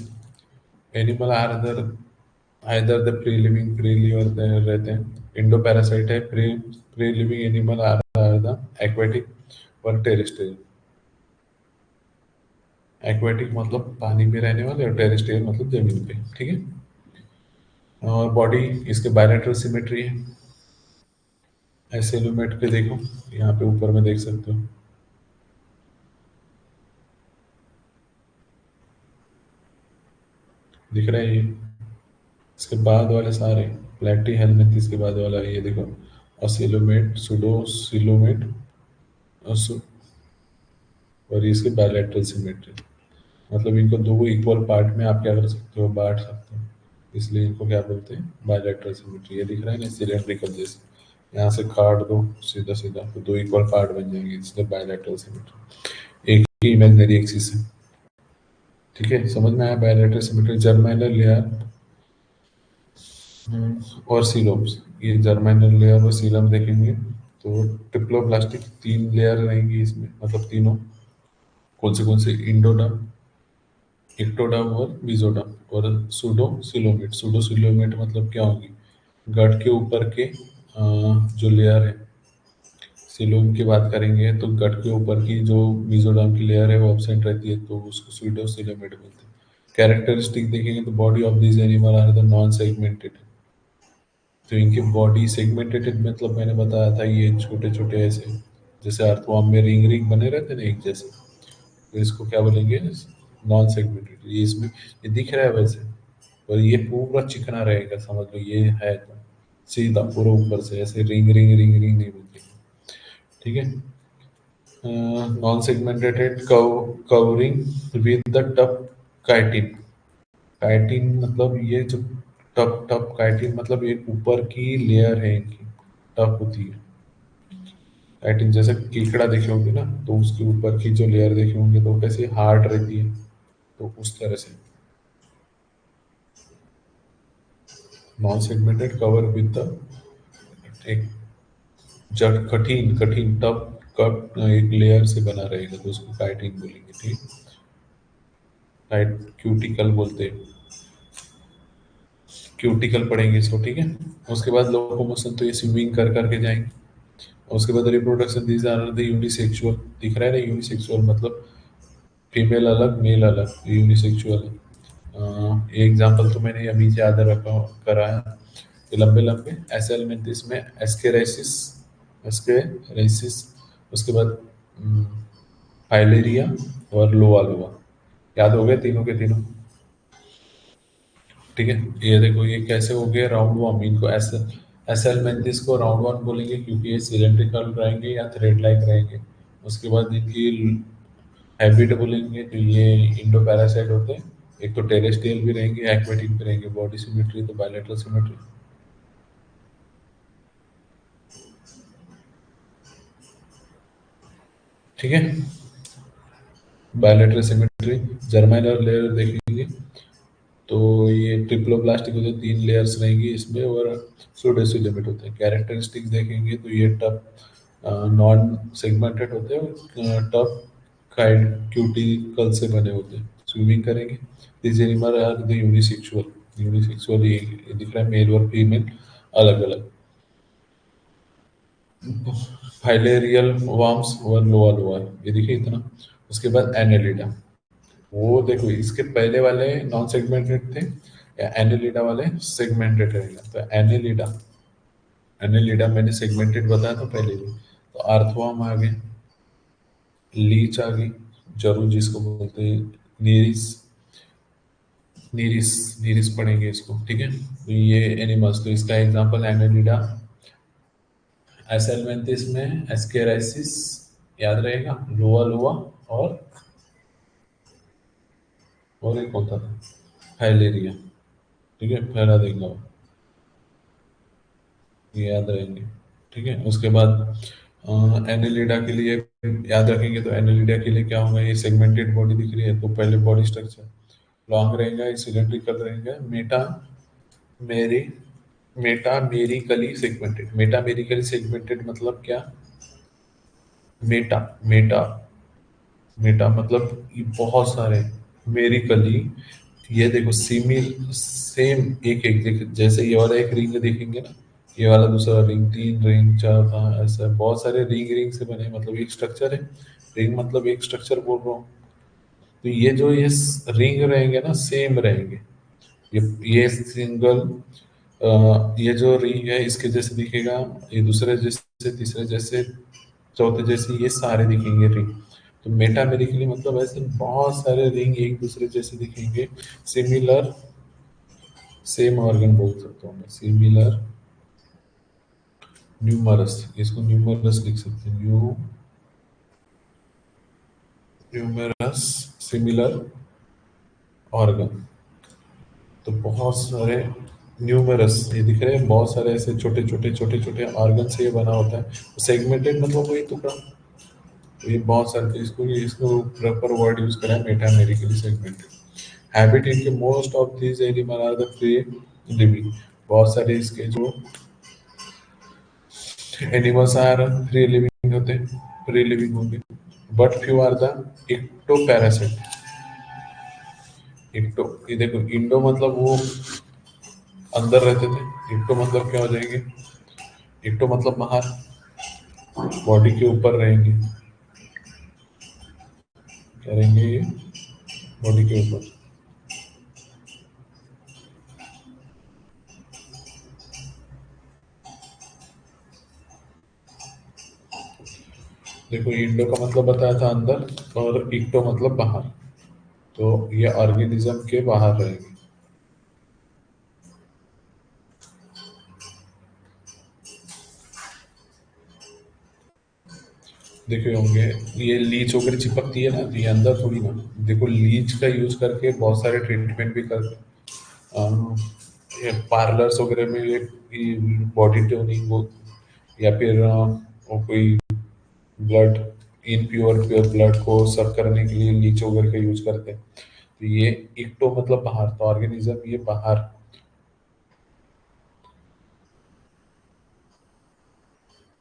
Animal are other either the free living, freely और रहते हैं। इंडो पैरासाइट है, free living animal are the aquatic और टेरेस्ट्रियल। एक्वेटिक मतलब पानी में रहने वाले और टेरेस्ट्रियल मतलब जमीन पे। ठीक है। और बॉडी इसके बायलैटरल सिमेट्री है। ऐसे एलिमेंट पे देखो, यहाँ पे ऊपर में देख सकते हो, दिख रहा है ये। इसके बाद वाले सारे प्लेटी हेलमिंथ, इसके बाद वाला ये देखो, ऑसिलोमेट, सुडोसिलोमेट और और इसके बायलैटरल सिमेट्री। मतलब इनको दो इक्वल पार्ट में आप क्या कर सकते हो, बांट सकते हो, इसलिए इनको क्या बोलते हैं, बायलैटरल सिमेट्री। ये दिख रहा है ना सिलेंड्रिकल जैसे, यहाँ से काट दो सीधा सीधा तो दो इक्वल पार्ट बन जाएंगे, इसलिए बायलैटरल सिमेट्री। एक ही इमेजिनरी एक्सिस है। ठीक है, समझ में आया बायलैटरल सिमेट्री। जर्मिनल लेयर और सीलोम्स, ये जर्मिनल लेयर और सीलम देखेंगे तो ट्रिप्लोप्लास्टिक तीन लेयर रहेंगी इसमें, मतलब तीनों। कौन से, इंडोडर्म, इक्टोडर्म और मेसोडर्म। और सूडो सिलोमेट। सूडो सिलोमेट मतलब क्या होगी, गट के ऊपर के जो लेयर है। सिलोम की बात करेंगे तो गट के ऊपर की जो मेसोडर्म की लेयर है वो एब्सेंट रहती है, तो उसको सूडो सिलोमेट बोलते हैं। कैरेक्टरिस्टिक देखेंगे तो body of this animal are the non segmented. तो इनकी बॉडी सेगमेंटेड मतलब मैंने बताया था, ये छोटे छोटे ऐसे, जैसे अर्थवर्म में रिंग रिंग बने रहते हैं ना एक जैसे, तो इसको क्या बोलेंगे, नॉन सेगमेंटेड। ये इसमें ये दिख रहा है वैसे, और ये पूरा चिकना रहेगा, समझ लो ये है तो सीधा पूरा ऊपर से ऐसे रिंग रिंग रिंग रिंग नहीं बनती। ठीक है। Non segmented covering with the tough chitin. Chitin मतलब ये जो टफ टफ काइटिन मतलब एक ऊपर की लेयर है इनकी, टफ होती है। काइटिन जैसे केकड़ा देखे होंगे ना, तो उसके ऊपर की जो लेयर देखे होंगे तो कैसे हार्ड रहती है, तो उस तरह से। Non segmented cover with the एक जड़, कठिन कठिन टफ कट एक लेयर से बना रहेगा, तो उसको काइटिन बोलेंगे। ठीक। काइट क्यूटिकल बोलते हैं, क्यूटिकल पढ़ेंगे इसको। ठीक है। उसके बाद लोकोमोशन तो ये स्विमिंग कर करके जाएंगे। और उसके बाद reproduction, these are the unisexual. दिख रहा है ना, यूनिसेक्सुअल मतलब फीमेल अलग मेल अलग, यूनिसेक्सुअल है। ये एग्जांपल तो मैंने अभी याद रखा करा है। ये लंबे लंबे एसेलमेंटिस में एस्केरेसिस, एस्केरेसिस, उसके बाद फाइलेरिया और लोआ लोआ। याद हो गए तीनों के तीनों। ठीक है। ये देखो ये कैसे हो गए राउंड वर्म, इनको एसेलमेंथिस को राउंड वर्म बोलेंगे क्योंकि ये सिलेंड्रिकल रहेंगे या थ्रेड लाइक रहेंगे। उसके बाद इनकी हैबिट बोलेंगे तो ये इंडो पैरासाइट होते हैं। एक तो टेरेस्ट्रियल भी रहेंगे, एक्वेटिक भी रहेंगे। बॉडी सिमेट्री तो बायलैटरल सिमेट्री। ठीक है। Bilateral symmetry. जर्माइनर लेयर देखेंगे तो ये ट्रिप्लोप्लास्टिक होते हैं, तीन लेयर्स रहेंगी इसमें, और सूडोसिलिमेट होते हैं। कैरेक्टरिस्टिक्स देखेंगे तो ये टफ नॉन सेगमेंटेड होते हैं, टफ क्यूटिकल से बने होते हैं, स्विमिंग करेंगे। This animal are the unisexual. Unisexual ये दिख रहा है, मेल और फीमेल अलग अलग। फाइलेरियल वर्म्स और लोअर लोअर, ये देखिए इतना। उसके बाद एनेलिडा। वो देखो इसके पहले वाले नॉन सेगमेंटेड थे, या एनेलिडा वाले सेगमेंटेड रहेगा। तो एनेलिडा, एनेलिडा मैंने सेगमेंटेड बताया था पहले भी। तो आर्थवर्म आ गए, लीच आ गई, जरूर जिसको बोलते हैं नीरिस, नीरिस, नीरिस पढ़ेंगे इसको, ठीक है। तो ये एनिमल्स, तो इसका एग्जांपल एनालिडा, एसेलमेंथिस में एस्केरासिस, याद रहेगा, लोआ लोआ, और एक होता था फाइलेरिया, ठीक है, फैला देगा, ये याद रहेंगे, ठीक है। उसके बाद एनालिडा के लिए याद रखेंगे, तो एनालिडा के लिए क्या होगा, ये सेगमेंटेड बॉडी दिख रही है, तो पहले बॉडी स्ट्रक्चर लॉन्ग रहेगा, सिलेंड्रिकल रहेगा, मेरी मेटामेरिकली सेगमेंटेड, मेटामेरिकली सेगमेंटेड मतलब क्या, मेटा मेटा मेटा मतलब ये बहुत सारे, मेरिकली, ये देखो सिमिल, सेम, एक एक देख, जैसे ये वाला एक रिंग देखेंगे ना, ये वाला दूसरा रिंग, तीन रिंग, चार, ऐसा बहुत सारे रिंग रिंग से बने, मतलब एक स्ट्रक्चर है, रिंग मतलब एक स्ट्रक्चर बोल रहा हूँ। तो ये जो ये रिंग रहेंगे ना, सेम रहेंगे, ये सिंगल, ये जो रिंग है इसके जैसे दिखेगा, ये दूसरे जैसे, तीसरे जैसे, चौथे जैसे, ये सारे दिखेंगे रिंग। तो मेटामेरिकली मतलब ऐसे बहुत सारे रिंग एक दूसरे जैसे दिखेंगे, सिमिलर, सेम ऑर्गन बोल सकता हूँ मैं, सिमिलर न्यूमरस, इसको न्यूमरस लिख सकते हैं, न्यूमरस सिमिलर ऑर्गन। तो बहुत सारे न्यूमरस, ये दिख रहे हैं, बहुत सारे ऐसे छोटे छोटे छोटे छोटे ऑर्गन से ये बना होता है। सेगमेंटेड मतलब वही टुकड़ा, तो ये बहुत सारे, तो इसको प्रॉपर वर्ड यूज करा है, मेटामेरिकली सेगमेंटेड। हैबिट इनके most of these animal are the free living, बहुत सारे इसके जो एनिमल्स आर फ्री लिविंग होते हैं, फ्री लिविंग होंगे, but few are the ectoparasite. Ecto, ये देखो, इंडो मतलब वो अंदर रहते थे, इक्टो मतलब क्या हो जाएंगे, इक्टो मतलब बाहर, बॉडी के ऊपर रहेंगे, क्या रहेंगे ये, बॉडी के ऊपर। देखो इंडो का मतलब बताया था अंदर, और इक्टो मतलब बाहर, तो ये ऑर्गेनिज्म के बाहर रहेंगे। देखे होंगे, ये लीच वगैरह चिपकती है ना, तो ये अंदर थोड़ी ना, देखो लीच का यूज करके बहुत सारे ट्रीटमेंट भी कर, ये पार्लर्स वगैरह में ये बॉडी टोनिंग हो, या फिर वो कोई ब्लड, इनप्योर प्योर ब्लड को सर्व करने के लिए लीच वगैरह का यूज करते हैं। तो ये इक्टो मतलब बाहर, तो ऑर्गेनिज्म ये बाहर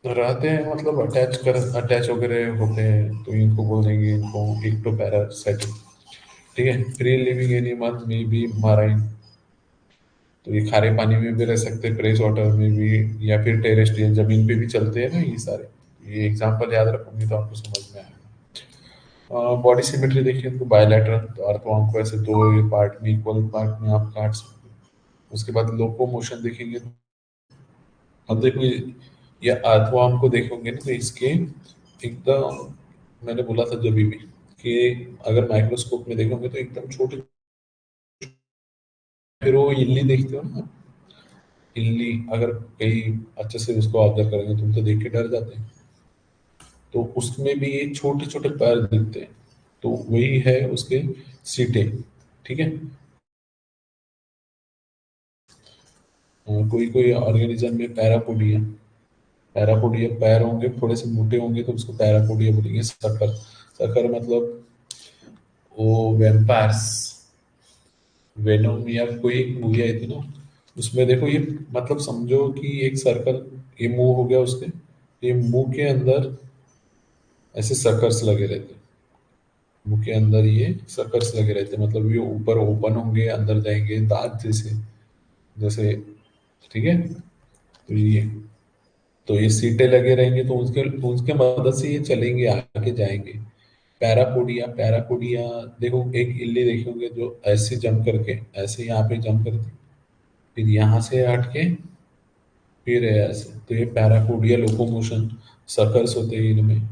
रहते हैं, मतलब अटैच वगैरह होते हैं, तो इनको बोल देंगे, इनको इक्टो पैरासाइटिक, ठीक है। फ्री लिविंग एनिमल में भी माराइन, तो ये खारे पानी में भी रह सकते हैं, फ्रेश वाटर में भी, या फिर टेरेस्ट्रियल जमीन पे भी चलते हैं ना ये सारे। ये एग्जांपल याद रखोगे तो आपको समझ में आएगा। बॉडी सिमेट्री देखिए, तो बायलैटरल, तो अर्थवॉर्म को ऐसे दो पार्ट में, इक्वल पार्ट में आप काट सकते हैं। उसके बाद लोको मोशन देखेंगे, अब देखो ये अर्थवॉर्म को देखोगे ना, तो इसके एकदम, मैंने बोला था जब भी कि अगर माइक्रोस्कोप में देखोगे तो एकदम छोटे, फिर वो इल्ली देखते हो ना, इल्ली अगर कहीं अच्छे से उसको ऑब्जर्व करेंगे, तुम तो देख के डर जाते हैं, तो उसमें भी ये छोटे छोटे पैर दिखते हैं, तो वही है उसके सीटे, ठीक है। कोई कोई ऑर्गेनिज्म में पैरापोडिया, पैरापोडिया पैर होंगे थोड़े से मोटे होंगे, तो उसको पैरापोडिया बोलेंगे। सकर, सकर मतलब वो वेम्पायर्स, वेनोम या कोई एक मूवी आई थी ना, उसमें देखो ये, मतलब समझो कि एक सर्कल, ये मुंह हो गया उसके, ये मुंह के अंदर ऐसे सर्कल्स लगे रहते हैं, मुंह के अंदर ये सर्कल्स लगे रहते हैं, मतलब ये ऊपर ओपन होंगे, अंदर जाएंगे दांत जैसे, जैसे, ठीक है। तो ये सीटें लगे रहेंगे, तो उसके उसके मदद से ये चलेंगे, आगे जाएंगे। पैरापोडिया, पैरापोडिया, देखो एक इल्ली देखे होंगे जो ऐसे जंप करके, ऐसे यहाँ पे जंप करती, फिर यहाँ से हट के फिर है ऐसे, तो ये पैरापोडिया लोकोमोशन सर्कल्स होते हैं इनमें,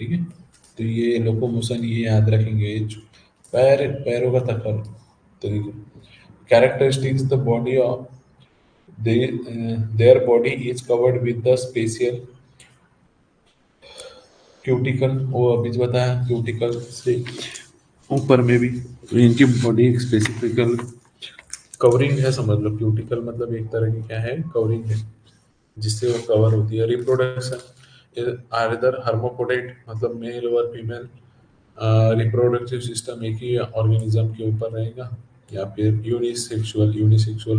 ठीक है। तो ये लोकोमोशन ये याद रखेंगे। पैरों का तकर तरीका। Characteristics the body of their body is covered with the spatial cuticle, वो अभी जो बताया क्यूटिकल से ऊपर में भी, तो इनकी बॉडी एक स्पेसिफिकल कवरिंग है, समझ लो क्यूटिकल मतलब एक तरह की क्या है, कवरिंग है, जिससे वो कवर होती है। रिप्रोडक्शन आइदर हर्मोपोडेट मतलब मेल और फीमेल रिप्रोडक्टिव सिस्टम एक ही ऑर्गेनिज्म के ऊपर रहेगा, या फिर यूनिसेक्सुअल। यूनिसेक्सुअल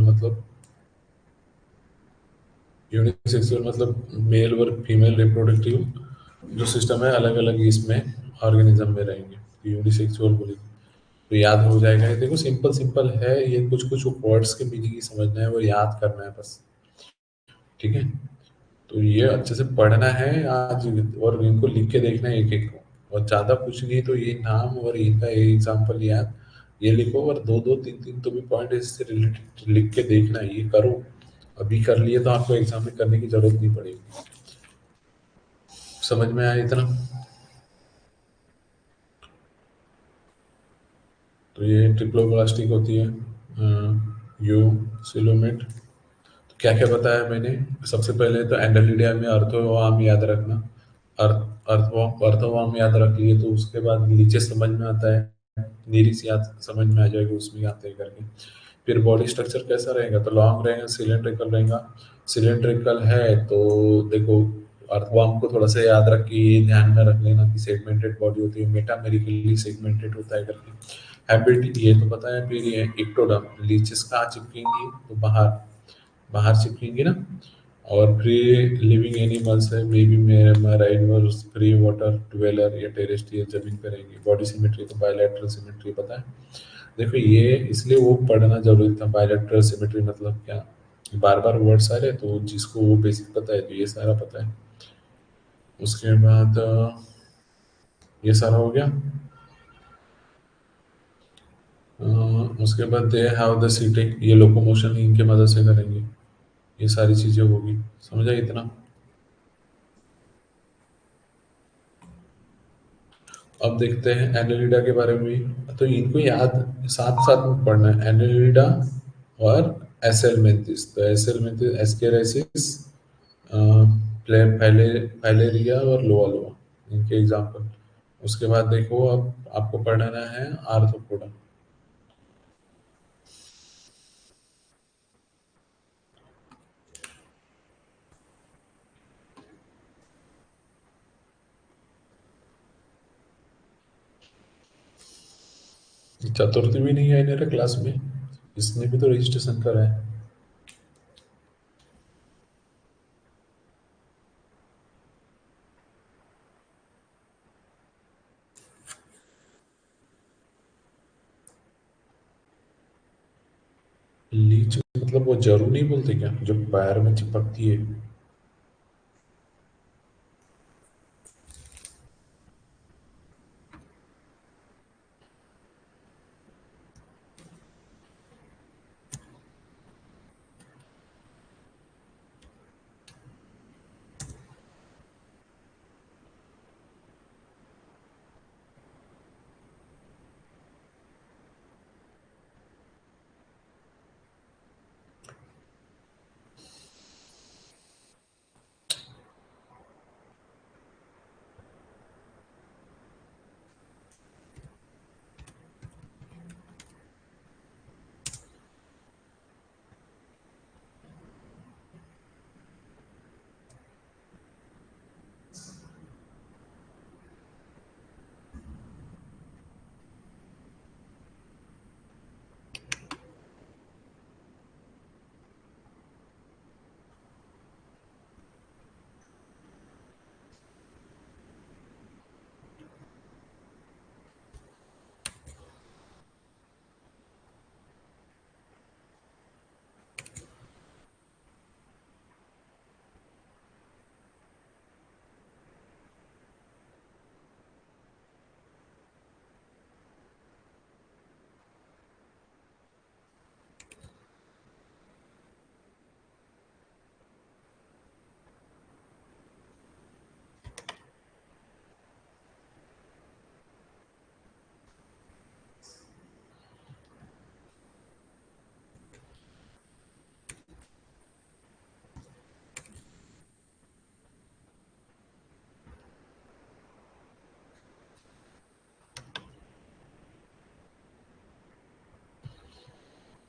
मतलब मेल और फीमेल रिप्रोडक्टिव जो सिस्टम है अलग अलग इसमें ऑर्गेनिज्म में रहेंगे, तो यूनिसेक्सुअल बोलेंगे। तो याद हो जाएगा ये, देखो सिंपल सिंपल है ये, कुछ कुछ वर्ड्स के मीनिंग ही समझना है, वो याद करना है बस। ठीक है, तो ये अच्छे से पढ़ना है आज, और इनको लिख के देखना है एक एक को, और ज़्यादा कुछ नहीं तो ये नाम और इनका एग्जाम्पल याद, ये लिखो, और दो दो तीन तीन तो भी पॉइंट इससे रिलेटेड लिख के देखना है, ये करो। अभी कर लिए तो आपको एग्जाम में करने की जरूरत नहीं पड़ेगी। समझ में आया इतना? तो ये ट्रिप्लोब्लास्टिक होती है, यू सिलोमेट। क्या क्या बताया मैंने? सबसे पहले तो एंडोलिडिया में अर्थोवाम याद रखना। अर्थवाम याद रख लिए तो उसके बाद नीचे समझ में आता है, नीरिस याद समझ में आ जाएगा उसमें आते हैं करके। फिर बॉडी स्ट्रक्चर कैसा रहेगा, तो लॉन्ग रहेगा, सिलेंड्रिकल रहेगा। सिलेंड्रिकल है तो देखो, अर्थवार्म को थोड़ा सा याद रख के ये ध्यान में रख लेना कि सेगमेंटेड बॉडी होती है, मेटामेरिकली सेगमेंटेड होता है करके। हैबिट ये तो पता है। फिर ये इक्टोडर्म, लीचेस कहाँ चिपकेंगी, तो बाहर बाहर चिपकेंगी ना। और फ्री लिविंग एनिमल्स है, may be marine waters, free water dweller या टेरेस्ट्रियल, जमीन पे रहेंगे। बॉडी सिमेट्री तो बायलैटरल सिमेट्री पता है। देखो ये इसलिए वो पढ़ना जरूरी था, बायलैटरल सिमेट्री मतलब क्या, बार बार वर्ड्स आ रहे हैं, तो जिसको वो बेसिक पता है तो ये सारा पता है। उसके बाद ये सारा हो गया। अ, उसके बाद दे हैव द सीटिंग, ये लोकोमोशन इनके मदद से करेंगे, ये सारी चीजें होगी। समझा इतना? अब देखते हैं एनालिडा के बारे में भी। तो इनको याद साथ साथ में पढ़ना है, एनालिडा और एसेलमेंथिस। तो एसेलमेंथिस एस्केरेसिस, फाइलेरिया और लोआ इनके एग्जाम्पल। उसके बाद देखो अब आपको पढ़ना है आर्थ्रोपोडा। चतुर्थी भी नहीं आई मेरे क्लास में, इसने भी तो रजिस्ट्रेशन करा है। लीच मतलब वो जरूर नहीं बोलते क्या, जो पैर में चिपकती है?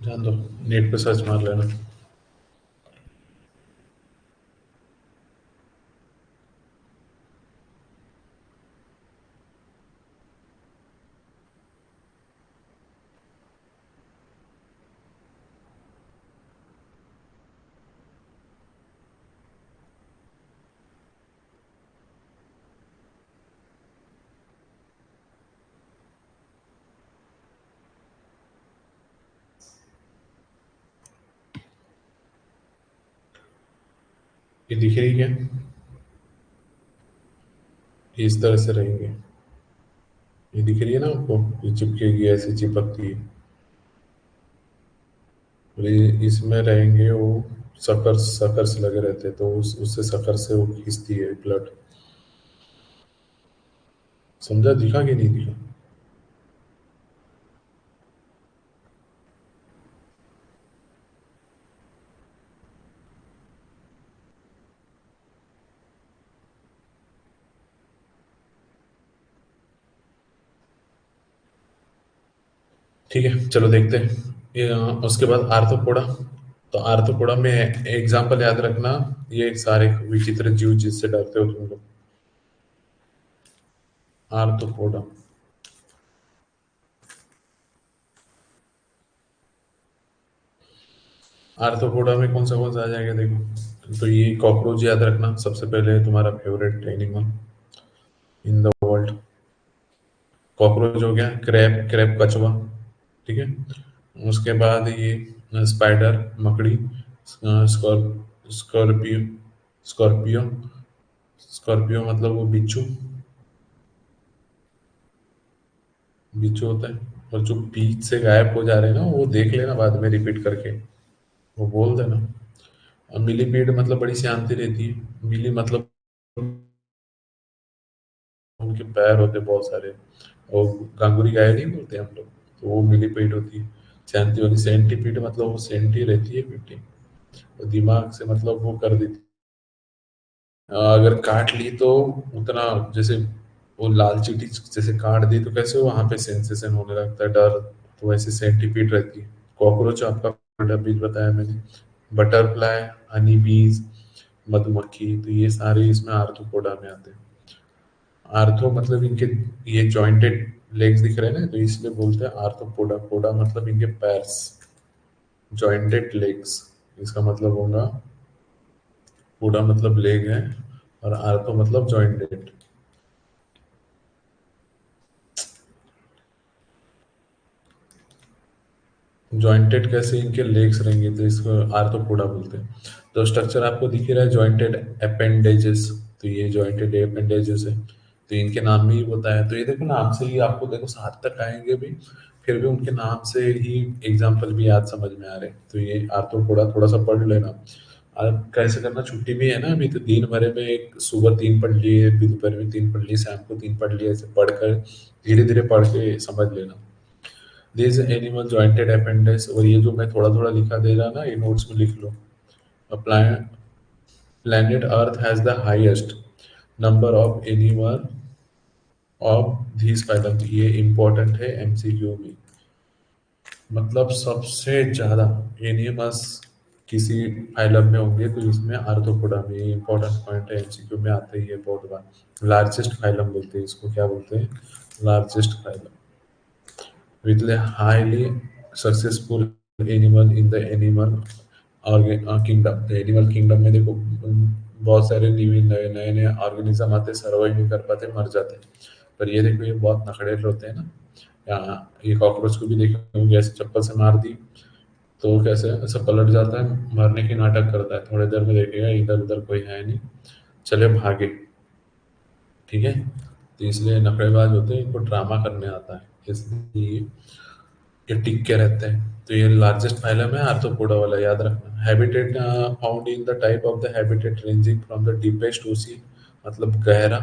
जान दो, नेट पे सर्च मार लेना। ये दिख रही है? ये इस तरह से रहेंगे। ये दिख रही है ना आपको? ये चिपकेगी, ऐसे चिपकती है। और ये इसमें रहेंगे वो सकर्स, सकर्स लगे रहते हैं, तो उससे सकर से वो खींचती है ब्लड। समझा? दिखा कि नहीं दिखा? ठीक है, चलो देखते हैं। ये उसके बाद आर्थ्रोपोडा। तो आर्थ्रोपोडा में एग्जाम्पल याद रखना, ये सारे विचित्र जीव जिससे डरते हो तुम लोग। आर्थ्रोपोडा। आर्थ्रोपोडा में कौन सा आ जाएगा देखो। तो ये कॉकरोच याद रखना, सबसे पहले तुम्हारा favourite animal in the world. Cockroach हो गया, क्रैब, क्रैब कछुआ। ठीक है। उसके बाद ये स्पाइडर, मकड़ी, स्कॉर्पियो, स्कॉर्पियो, स्कॉर्पियो मतलब वो बिच्छू, बिच्छू होता है। और जो बीच से गायब हो जा रहे हैं ना, वो देख लेना बाद में रिपीट करके, वो बोल देना। और मिलीपीड मतलब बड़ी शांति रहती है। मिली मतलब उनके पैर होते हैं बहुत सारे, और गांगुरी गाय नहीं बोलते हम लोग, तो वो मिलीपीड होती है। शांति वाली सेंटीपीड मतलब वो सेंटी रहती है पिट्टी, और दिमाग से मतलब वो कर देती। अगर काट ली तो उतना, जैसे वो लाल चींटी जैसे काट दी तो कैसे वहां पे सेंसेशन होने लगता है, डर। तो वैसे सेंटीपीड रहती है। कॉकरोच आपका बीज बताया मैंने। बटरफ्लाई, हनी बीज, मधुमक्खी, तो ये सारे इसमें आर्थ्रोपोडा में आते हैं। आर्थो मतलब इनके ये जॉइंटेड लेग्स दिख रहे हैं ना, तो इसलिए बोलते हैं आर्थ्रोपोडा। पोडा मतलब इनके पैर्स, जॉइंटेड लेग्स, इसका मतलब होगा। पोडा मतलब लेग है, और आर्थो मतलब जॉइंटेड। जॉइंटेड कैसे इनके लेग्स रहेंगे, तो इसको आर्थ्रोपोडा बोलते हैं। तो स्ट्रक्चर आपको दिख ही रहा है, जॉइंटेड अपेंडेजेस। तो ये जॉइंटेड अपेंडेजेस है, तो इनके नाम में ही होता है। तो ये देखो नाम से ही आपको देखो 7 तक आएंगे भी, फिर भी उनके नाम से ही एग्जाम्पल भी याद समझ में आ रहे हैं। तो ये आर्थ्रोपोडा थोड़ा सा पढ़ लेना। अब कैसे करना, छुट्टी भी है ना अभी, तो दिन भर में एक सुबह 3 पढ़ लिए, दोपहर में 3 पढ़ लिए, शाम को 3 पढ़ लिए, ऐसे पढ़कर धीरे धीरे पढ़ के समझ लेना। दिस एनिमल जॉइंटेड अपेंडिक्स, और ये जो मैं थोड़ा थोड़ा लिखा दे रहा ना, ये नोट्स में लिख लो। Planet earth has the highest number of animal of this phylum. ये इंपॉर्टेंट है एमसीक्यू में। मतलब सबसे ज्यादा एनिमल्स किसी फाइलम में होंगे तो इसमें आर्थ्रोपोडा में, ये इंपॉर्टेंट पॉइंट है, एमसीक्यू में आता ही है बहुत बार। लार्जेस्ट फाइलम बोलते हैं इसको, क्या बोलते हैं? Largest phylum. with a highly successful animal in the animal kingdom। तो एनिमल किंगडम में देखो बहुत सारे नए नए नए ऑर्गेनिज्म आते, सर्वाइव नहीं कर पाते, मर जाते हैं। पर ये देखो ये बहुत नखड़ेल होते हैं ना। यहाँ ये कॉकरोच को भी देखो होंगे, ऐसे चप्पल से मार दी तो कैसे ऐसा पलट जाता है, मरने की नाटक करता है, थोड़ी देर में देखेगा इधर उधर कोई है नहीं, चले भागे। ठीक है। तो इसलिए नखड़ेबाज होते हैं, इनको ड्रामा करने आता है, इसलिए ये टिक के रहते हैं। तो ये लार्जेस्ट फाइलम है आर्थ्रोपोडा वाला, याद रखना। Habitat found in the type of the habitat ranging from the deepest ocean, मतलब गहरा,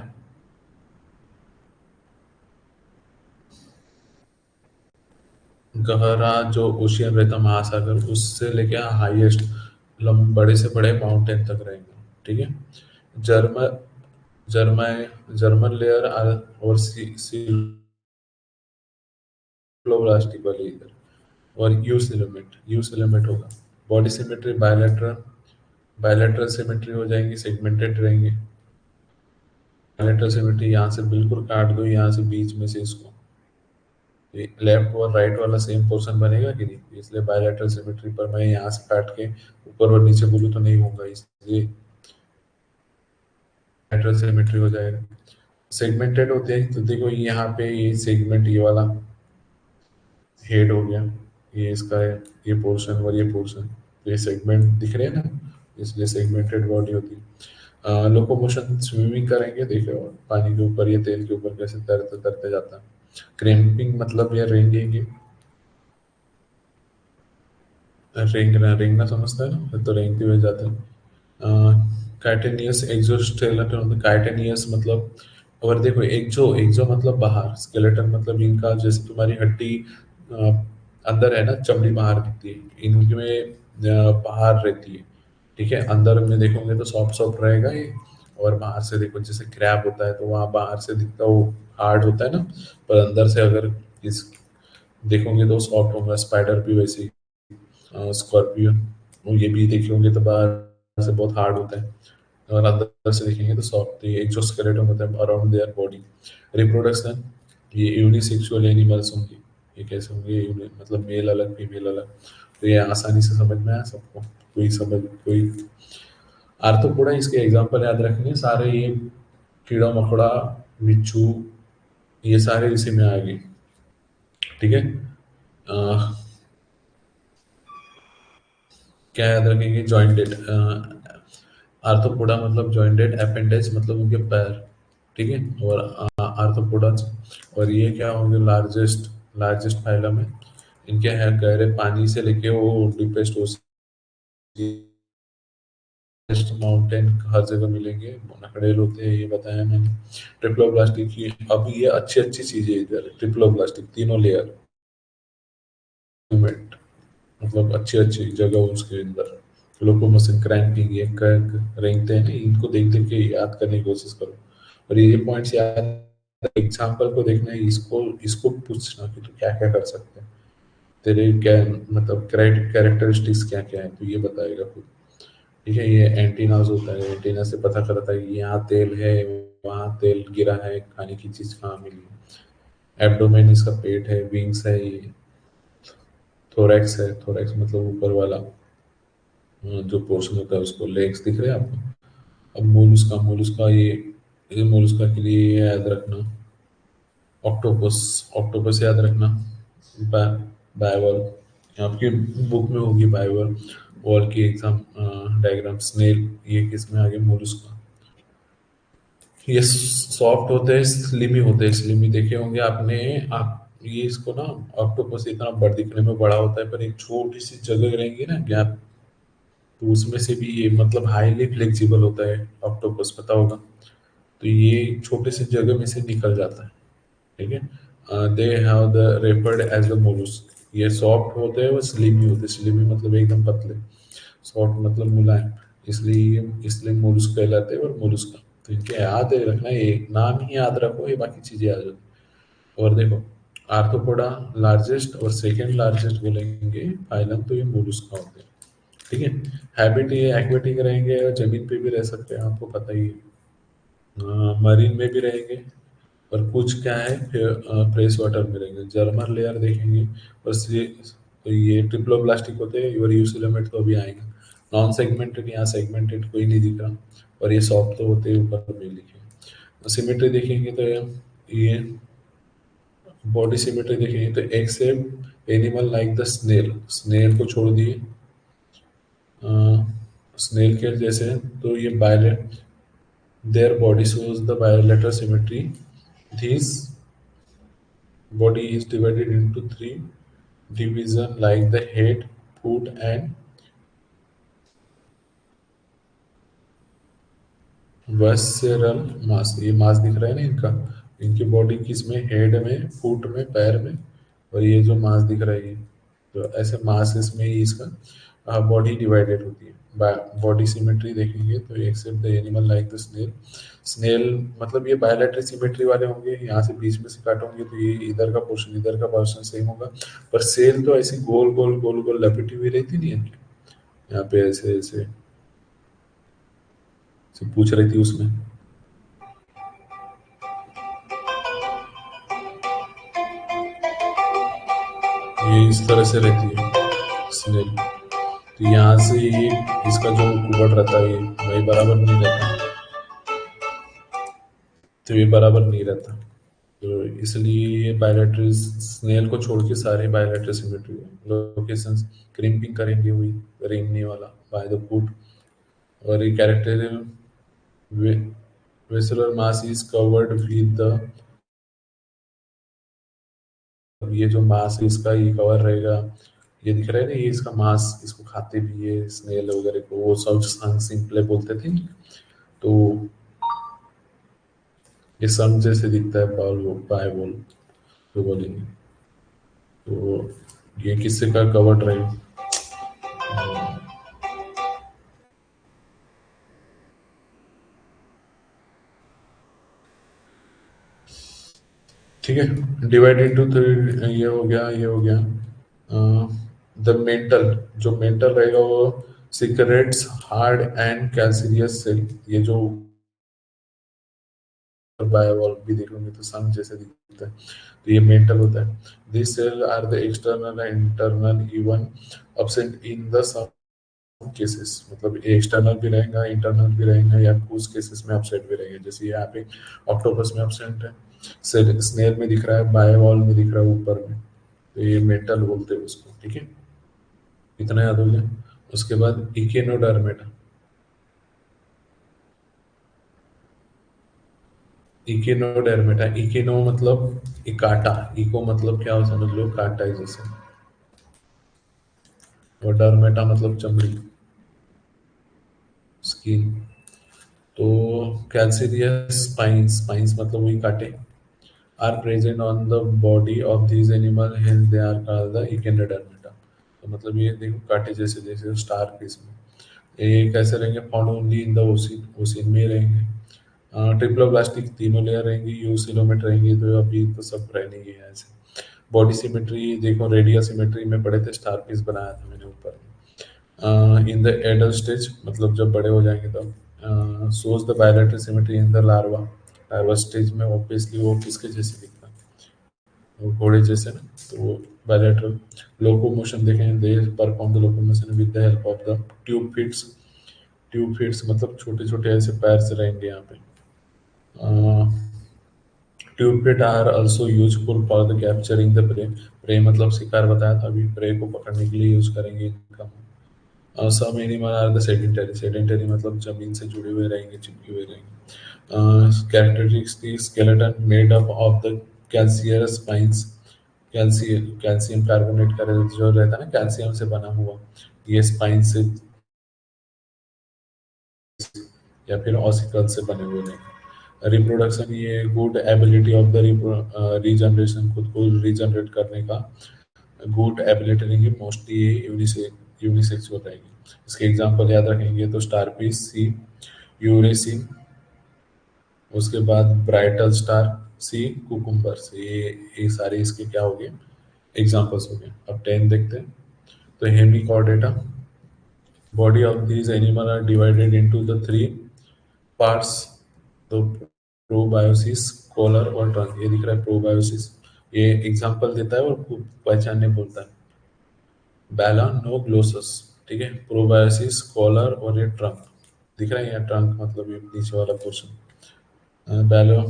गहरा जो ओशियन रहता महासागर, उससे लेके हाईएस्ट बड़े से बड़े माउंटेन तक रहेंगे। ठीक है। जर्मन जर्मन लेयर और सिलोब्लास्टिक वाली इधर। और यूज एलिमेंट होगा। Body symmetry bilateral, bilateral symmetry हो जाएंगी, सेगमेंटेड रहेंगे। बायलैटरल सिमेट्री यहाँ से बिल्कुल काट दो, यहाँ से बीच में से इसको, लेफ्ट और राइट वाला सेम पोर्शन बनेगा कि नहीं, इसलिए बायलैटरल सिमेट्री पर मैं यहाँ से काट के ऊपर और नीचे बोलूँ तो नहीं होगा, इसलिए बायलैटरल सिमेट्री हो जाएगा। सेगमेंटेड होते हैं तो देखो यहाँ पे ये सेगमेंट, ये वाला हेड हो गया, ये इसका है, ये पोर्शन और ये पोर्शन, ये सेगमेंट दिख रहे हैं ना, इसलिए सेगमेंटेड बॉडी होती है। लोकोमोशन स्विमिंग करेंगे, देखो पानी के ऊपर, ये तेल के ऊपर कैसे तैरते तैरते जाता है। क्रैम्पिंग मतलब ये रेंगेंगे, रेंगना रेंगना समझता है ना, तो रेंगते हुए जाते हैं। काइटेनियस एक्सोस्केलेटन, काइटेनियस मतलब, और देखो एक्जो, एक्जो मतलब बाहर, स्केलेटन मतलब इनका, जैसे तुम्हारी हड्डी अ, अंदर है ना, चमड़ी बाहर दिखती है, इनमें बाहर रहती है। ठीक है, अंदर में देखोगे तो सॉफ्ट सॉफ्ट रहेगा ये, और बाहर से देखो जैसे क्रैब होता है तो वहाँ बाहर से दिखता वो हार्ड होता है ना, पर अंदर से अगर इस देखोगे तो सॉफ्ट होगा। स्पाइडर भी वैसे ही, स्कॉर्पियो, ये भी देखे होंगे तो बाहर से बहुत हार्ड होता है, और अंदर से देखेंगे तो सॉफ्ट। ये एक्सोस्केलेटन होता है अराउंड देयर बॉडी। रिप्रोडक्शन, ये यूनिसेक्सुअल एनिमल्स होंगे। ये कैसे होंगे, मतलब मेल अलग फीमेल अलग। तो ये आसानी से समझ में आया सबको, कोई समझ कोई। आर्थ्रोपोडा इसके एग्जांपल याद रखेंगे सारे, ये कीड़ा मकोड़ा, बिच्छू, ये सारे इसी में आ गए। ठीक है, अह, क्या याद रखेंगे, जॉइंटेड, आर्थ्रोपोडा मतलब जॉइंटेड, अपेंडेज मतलब उनके पैर। ठीक है, और आर्थ्रोपोडा, और ये क्या होंगे, लार्जेस्ट, लार्जेस्ट फाइलम है। इनके है गहरे पानी से लेके वो डीपेस्ट ओशन, माउंटेन हर जगह मिलेंगे, नकड़ेल होते हैं, ये बताया मैंने। ट्रिप्लोब्लास्टिक की, अब ये अच्छी अच्छी चीजें इधर, ट्रिप्लोब्लास्टिक तीनों लेयर, मतलब अच्छी अच्छी जगह उसके अंदर। लोकोमोशन, क्रैंकिंग, ये रेंगते हैं ना, इनको देख देख के याद करने की कोशिश करो, और ये पॉइंट्स याद, एग्जाम्पल को देखना है, इसको इसको पूछना कि तू क्या क्या कर सकते हैं, तेरे क्या मतलब कैरेक्टरिस्टिक्स क्या क्या है, तो ये बताएगा खुद। ठीक है, ये एंटीनास होता है, एंटीना से पता करता है कि यहाँ तेल है, वहाँ तेल गिरा है, खाने की चीज कहाँ मिली। एब्डोमेन इसका पेट है, विंग्स है, ये थोरैक्स है, थोरैक्स मतलब ऊपर वाला जो पोर्शन होता है उसको, लेग्स दिख रहे हैं आपको। अब मोलुस्का, मोलुस्का ये मोलुस्का के लिए ये याद रखना, ऑक्टोपस, ऑक्टोपस याद रखना, बाइवल आपकी बुक में होगी, बाइवल वॉल की एग्जाम डायग्राम। स्नेल, ये किस में आगे, मोलुस्का। ये सॉफ्ट होते हैं, स्लिमी होते हैं, स्लिमी देखे होंगे आपने। आप ये इसको ना, ऑक्टोपस इतना बड़ दिखने में बड़ा होता है, पर एक छोटी सी जगह रहेंगी ना गैप, तो उसमें से भी ये मतलब हाईली फ्लेक्सिबल होता है ऑक्टोपस, पता होगा। तो ये छोटे से जगह में से निकल जाता है। ठीक है, they have the referred as the mollusc, ये सॉफ्ट होते हैं, वो स्लिमी होते हैं, स्लिमी मतलब एकदम पतले, सॉफ्ट मतलब मुलायम, इसलिए इसलिए मोलुस्क कहलाते हैं, और मोलुस्का। तो इनके याद है रखना, ये नाम ही याद रखो, ये बाकी चीजें याद रखो। और देखो, आर्थ्रोपोडा लार्जेस्ट और सेकेंड लार्जेस्ट बोलेंगे फाइलम, तो ये मोलुस्का होते हैं। ठीक है, हैबिट ये एक्वेटिक रहेंगे, और जमीन पे भी रह सकते हैं, आपको पता ही है, मरीन में भी रहेंगे, और कुछ क्या है, फ्रेश वाटर में रहेंगे। जर्मर लेयर देखेंगे, बस ये, तो ये ट्रिप्लोब्लास्टिक होते हैं, और यूसिलोमेट तो अभी आएंगे। नॉन सेगमेंटेड, यहाँ सेगमेंटेड कोई नहीं दिख रहा, और ये सॉफ्ट तो होते हैं, ऊपर में लिखे। सिमेट्री देखेंगे तो ये बॉडी सिमेट्री देखेंगे तो except animal like the snail, snail को छोड़ दिए, स्नेल के जैसे, तो ये बायलेट, their body shows the bilateral symmetry. This body is divided into three divisions like the head, foot, and visceral mass. ये मास दिख रहा है ना इनका, इनकी बॉडी किस में, हेड में, फुट में, पैर में, और ये जो मास दिख रहा है ये, तो ऐसे मास इसमें ही इसका बॉडी डिवाइडेड होती है। बॉडी सिमेट्री देखेंगे तो except the animal like the snail. Snail मतलब ये बायोलेटरी सिमेट्री वाले होंगे, यहाँ से बीच में से काटोगे तो ये इधर का पोर्शन सेम होगा। पर सेल तो ऐसी गोल गोल गोल गोल लपेटी हुई रहती नहीं है, यहाँ पे ऐसे ऐसे से पूछ रही थी उसमें। ये इस तरह से रहती है स्नेल। तो यहाँ से ये इसका जो कुबड़ रहता है ये वही बराबर नहीं रहता, तो ये बराबर नहीं रहता। तो इसलिए ये बायोलेटरी स्नेल को छोड़ के सारे बायोलेटरी सिमेट्री है। लोकेशंस क्रिम्पिंग करेंगे हुई, रेंगने वाला बाय द फुट। और ये character visceral mass is covered with the, ये जो मास है इसका ये कवर रहेगा। ये दिख रहा है ना, ये इसका मास, इसको खाते भी है स्नेल वगैरह को, वो सब सिंपले बोलते थे। तो ये सन जैसे दिखता है, बॉल वो बाय बॉल जो बोलेंगे। तो ये किससे का कवर्ड रहेगा? ठीक है, डिवाइड इनटू थ्री, ये हो गया ये हो गया। द मेंटल, जो मेंटल रहेगा वो सिगरेट्स हार्ड एंड कैल्सियस सेल, ये जो बायोवॉल भी देखोगे तो सन जैसे दिखता है, तो ये मेंटल होता है। This cell are the external and internal even absent in the some cases, मतलब ये एक्सटर्नल भी रहेगा इंटरनल भी रहेगा, या कुछ केसेस में अपसेट भी रहेगा। जैसे यहाँ पे ऑक्टोपस में अपसेंट है, स्नेल में दिख रहा है, बायोवॉल में दिख रहा है ऊपर में, तो ये मेंटल बोलते हैं उसको। ठीक है, इतना याद हो गया। उसके बाद इकेनोडर्मेटा। इकेनोडर्मेटा, इकेनो मतलब कांटा, इको मतलब क्या हो समझ लो, कांटा है जैसे। और डर्मेटा मतलब चमड़ी, स्किन। तो कैल्सिडियस स्पाइंस, स्पाइंस मतलब वही कांटे, are present on the body of these animal, hence they are called the echinodermata. तो मतलब ये देखो कांटे जैसे जैसे स्टार फिश में। ये कैसे रहेंगे? Found only in the ocean, ocean में रहेंगे। ट्रिप्लोब्लास्टिक तीनों लेयर रहेंगी, यूसिलोमेट रहेंगी, तो अभी तो सब रहेंगे ऐसे। बॉडी सिमेट्री देखो, रेडियल सिमेट्री में पढ़े थे, स्टार पीस बनाया था मैंने ऊपर। इन द एडल्ट स्टेज मतलब जब बड़े हो जाएंगे तब। Shows the bilateral symmetry in the larva, larva stage में ऑब्वियसली वो किसके जैसे दिखता है, वो घोड़े जैसे ना। तो वो बायोलेटरल। लोकोमोशन देखें, they perform the locomotion with the help of the tube feet. Tube feet मतलब छोटे छोटे ऐसे पैर से रहेंगे यहाँ पे। Tube feet are also useful for the capturing the prey. Prey मतलब शिकार बताया था अभी, प्रे को पकड़ने के लिए यूज करेंगे इनका। Some animal are the sedentary, sedentary मतलब जमीन से जुड़े हुए रहेंगे, चिपके हुए रहेंगे। Characteristic skeleton made up of the calcareous spines, calcium carbonate का जो रहता है ना, कैल्शियम से बना हुआ, ये स्पाइन से या फिर ऑसिकल से बने हुए रहेंगे। रिप्रोडक्शन, ये good ability of the regeneration, खुद को रीजनरेट करने का गुड एबिलिटी रहेंगी। मोस्टली ये यूनिसेक्सुअल रहेंगे। इसके एग्जांपल याद रखेंगे तो स्टारपीस, सी यूरेसिन, उसके बाद ब्राइटल स्टार, सी कुकुम्बर्स, ये सारे इसके क्या हो गए, एग्जांपल्स हो गए। अब 10 देखते हैं। तो hemichordata, body of these animal are divided into the three parts, तो प्रोबायोसिस, कॉलर और ट्रंक। ये दिख रहा है प्रोबायोसिस, ये एग्जांपल देता है और पहचानने बोलता है। बैलानोग्लोसस, ठीक है, प्रोबायोसिस, कॉलर और ये ट्रंक। दिख रहा है यहाँ ट्रंक मतलब ये नीचे वाला पोर्शन। बैलो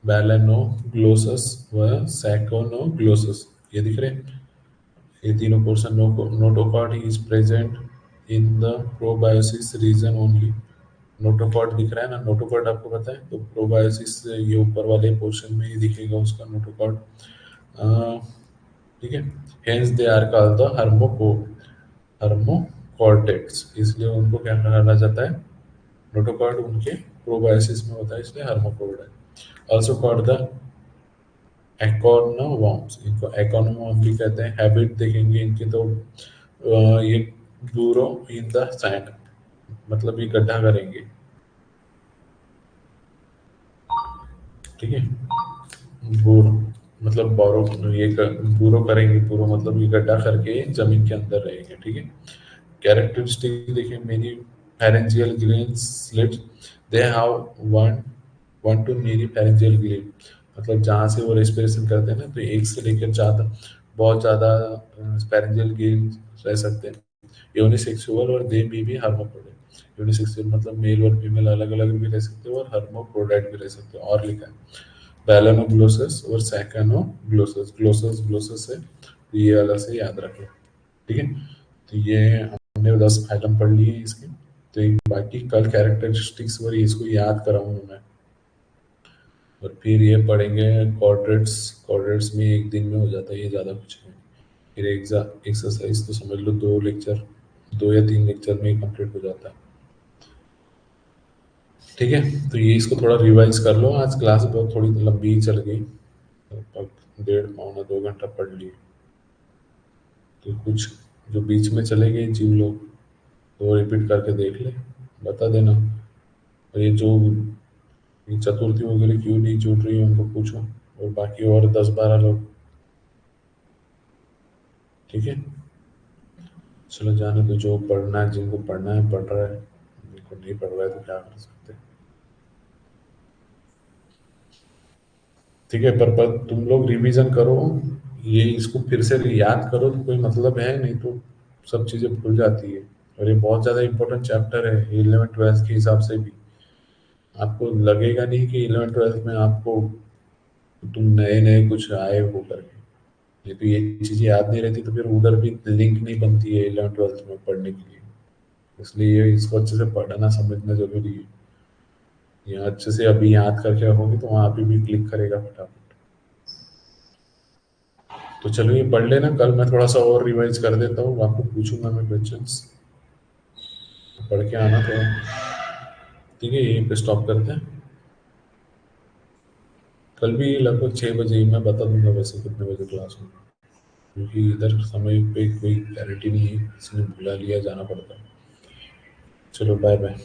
बैलानोग्लोसस व सैकोनोग्लोसस, ये दिख रहे हैं, ये तीनों portion. Notochord is present in the proboscis region only. Notochord दिख रहा है ना, नोटोकॉर्ड आपको पता है, तो प्रोबायोसिस ये ऊपर वाले पोर्शन में ही दिखेगा उसका नोटोकॉर्ड। ठीक है, hence they are called the hemichordates, इसलिए उनको क्या कहा जाता है, नोटोकॉर्ड उनके प्रोबायोसिस में होता है, इसलिए हर्मोकॉर्ड है। ऑल्सो कॉल्ड द एकोनोवॉर्म्स, इनको एकोनोवॉर्म भी कहते हैं। हैबिट देखेंगे इनकी तो ये बुरो इन द सैंड, मतलब ये गड्ढा करेंगे। ठीक है। बोरो मतलब बोरो, बुरो करेंगे, बुरो मतलब ये गड्ढा करके जमीन के अंदर रहेंगे। ठीक है। कैरेक्टरिस्टिक देखिए, many pharyngeal glands slits, they have one one to many pharyngeal gland, मतलब जहाँ से वो रेस्पिरेशन करते हैं ना, तो एक से लेकर ज़्यादा, बहुत ज़्यादा pharyngeal glands रह सकते हैं। यूनिसेक्सुअल और दे में भी हर्माफ्रोडाइट। यूनिसेक्सुअल मतलब मेल और फीमेल अलग अलग भी रह सकते हैं, और हर्माफ्रोडाइट भी रह सकते हैं। और लिखा है बैलोनोग्लोसस और सैकानोग्लोसस, ग्लोसस ग्लोसस है, तो ये अलग से याद रख लो। ठीक है। तो ये हमने 10 फाइलम पढ़ लिए इसके। तो एक बाकी कल कैरेक्टरिस्टिक्स और इसको याद कराऊंगा मैं। और फिर ये पढ़ेंगे क्वाड्रेट्स। क्वाड्रेट्स में एक दिन में हो जाता है, ये ज़्यादा कुछ नहीं। फिर एक्सरसाइज तो समझ लो 2 लेक्चर, 2 या 3 लेक्चर में ही कंप्लीट हो जाता है। ठीक है। तो ये इसको थोड़ा रिवाइज कर लो, आज क्लास बहुत थोड़ी लंबी चल गई, लगभग 1.5 पौना 2 घंटा पढ़ लिए। तो कुछ जो बीच में चले गए जीव लोग, तो रिपीट करके देख ले, बता देना। और ये जो ये चतुर्थी वगैरह क्यों नहीं जुड़ रही है उनको पूछो, और बाकी और 10-12 लोग। ठीक है। चलो जाने तो, जो पढ़ना है, जिनको पढ़ना है पढ़ रहा है, जिनको नहीं पढ़ रहा है तो क्या कर सकते हैं। ठीक है। पर तुम लोग रिवीजन करो, ये इसको फिर से याद करो तो कोई मतलब है, नहीं तो सब चीज़ें भूल जाती है। और ये बहुत ज़्यादा इंपॉर्टेंट चैप्टर है 11th 12th के हिसाब से भी। आपको लगेगा नहीं कि 11th 12th में आपको, तुम नए नए कुछ आए हो करके। ये तो, ये चीज़ें याद नहीं रहती तो फिर उधर भी लिंक नहीं बनती है 11th 12th में पढ़ने के लिए। इसलिए ये इसको अच्छे से पढ़ना समझना जरूरी है। ये अच्छे से अभी याद करके रखोगे तो वहाँ पे भी क्लिक करेगा फटाफट। तो चलो ये पढ़ लेना, कल मैं थोड़ा सा और रिवाइज कर देता हूँ, आपको पूछूंगा मैं क्वेश्चंस, पढ़ के आना थोड़ा। ठीक है, यहीं पे स्टॉप करते हैं। कल भी लगभग 6 बजे ही मैं बता दूंगा वैसे कितने बजे क्लास में, क्योंकि इधर समय पे कोई गारंटी नहीं है, किसी ने बुला लिया जाना पड़ता है। चलो बाय बाय।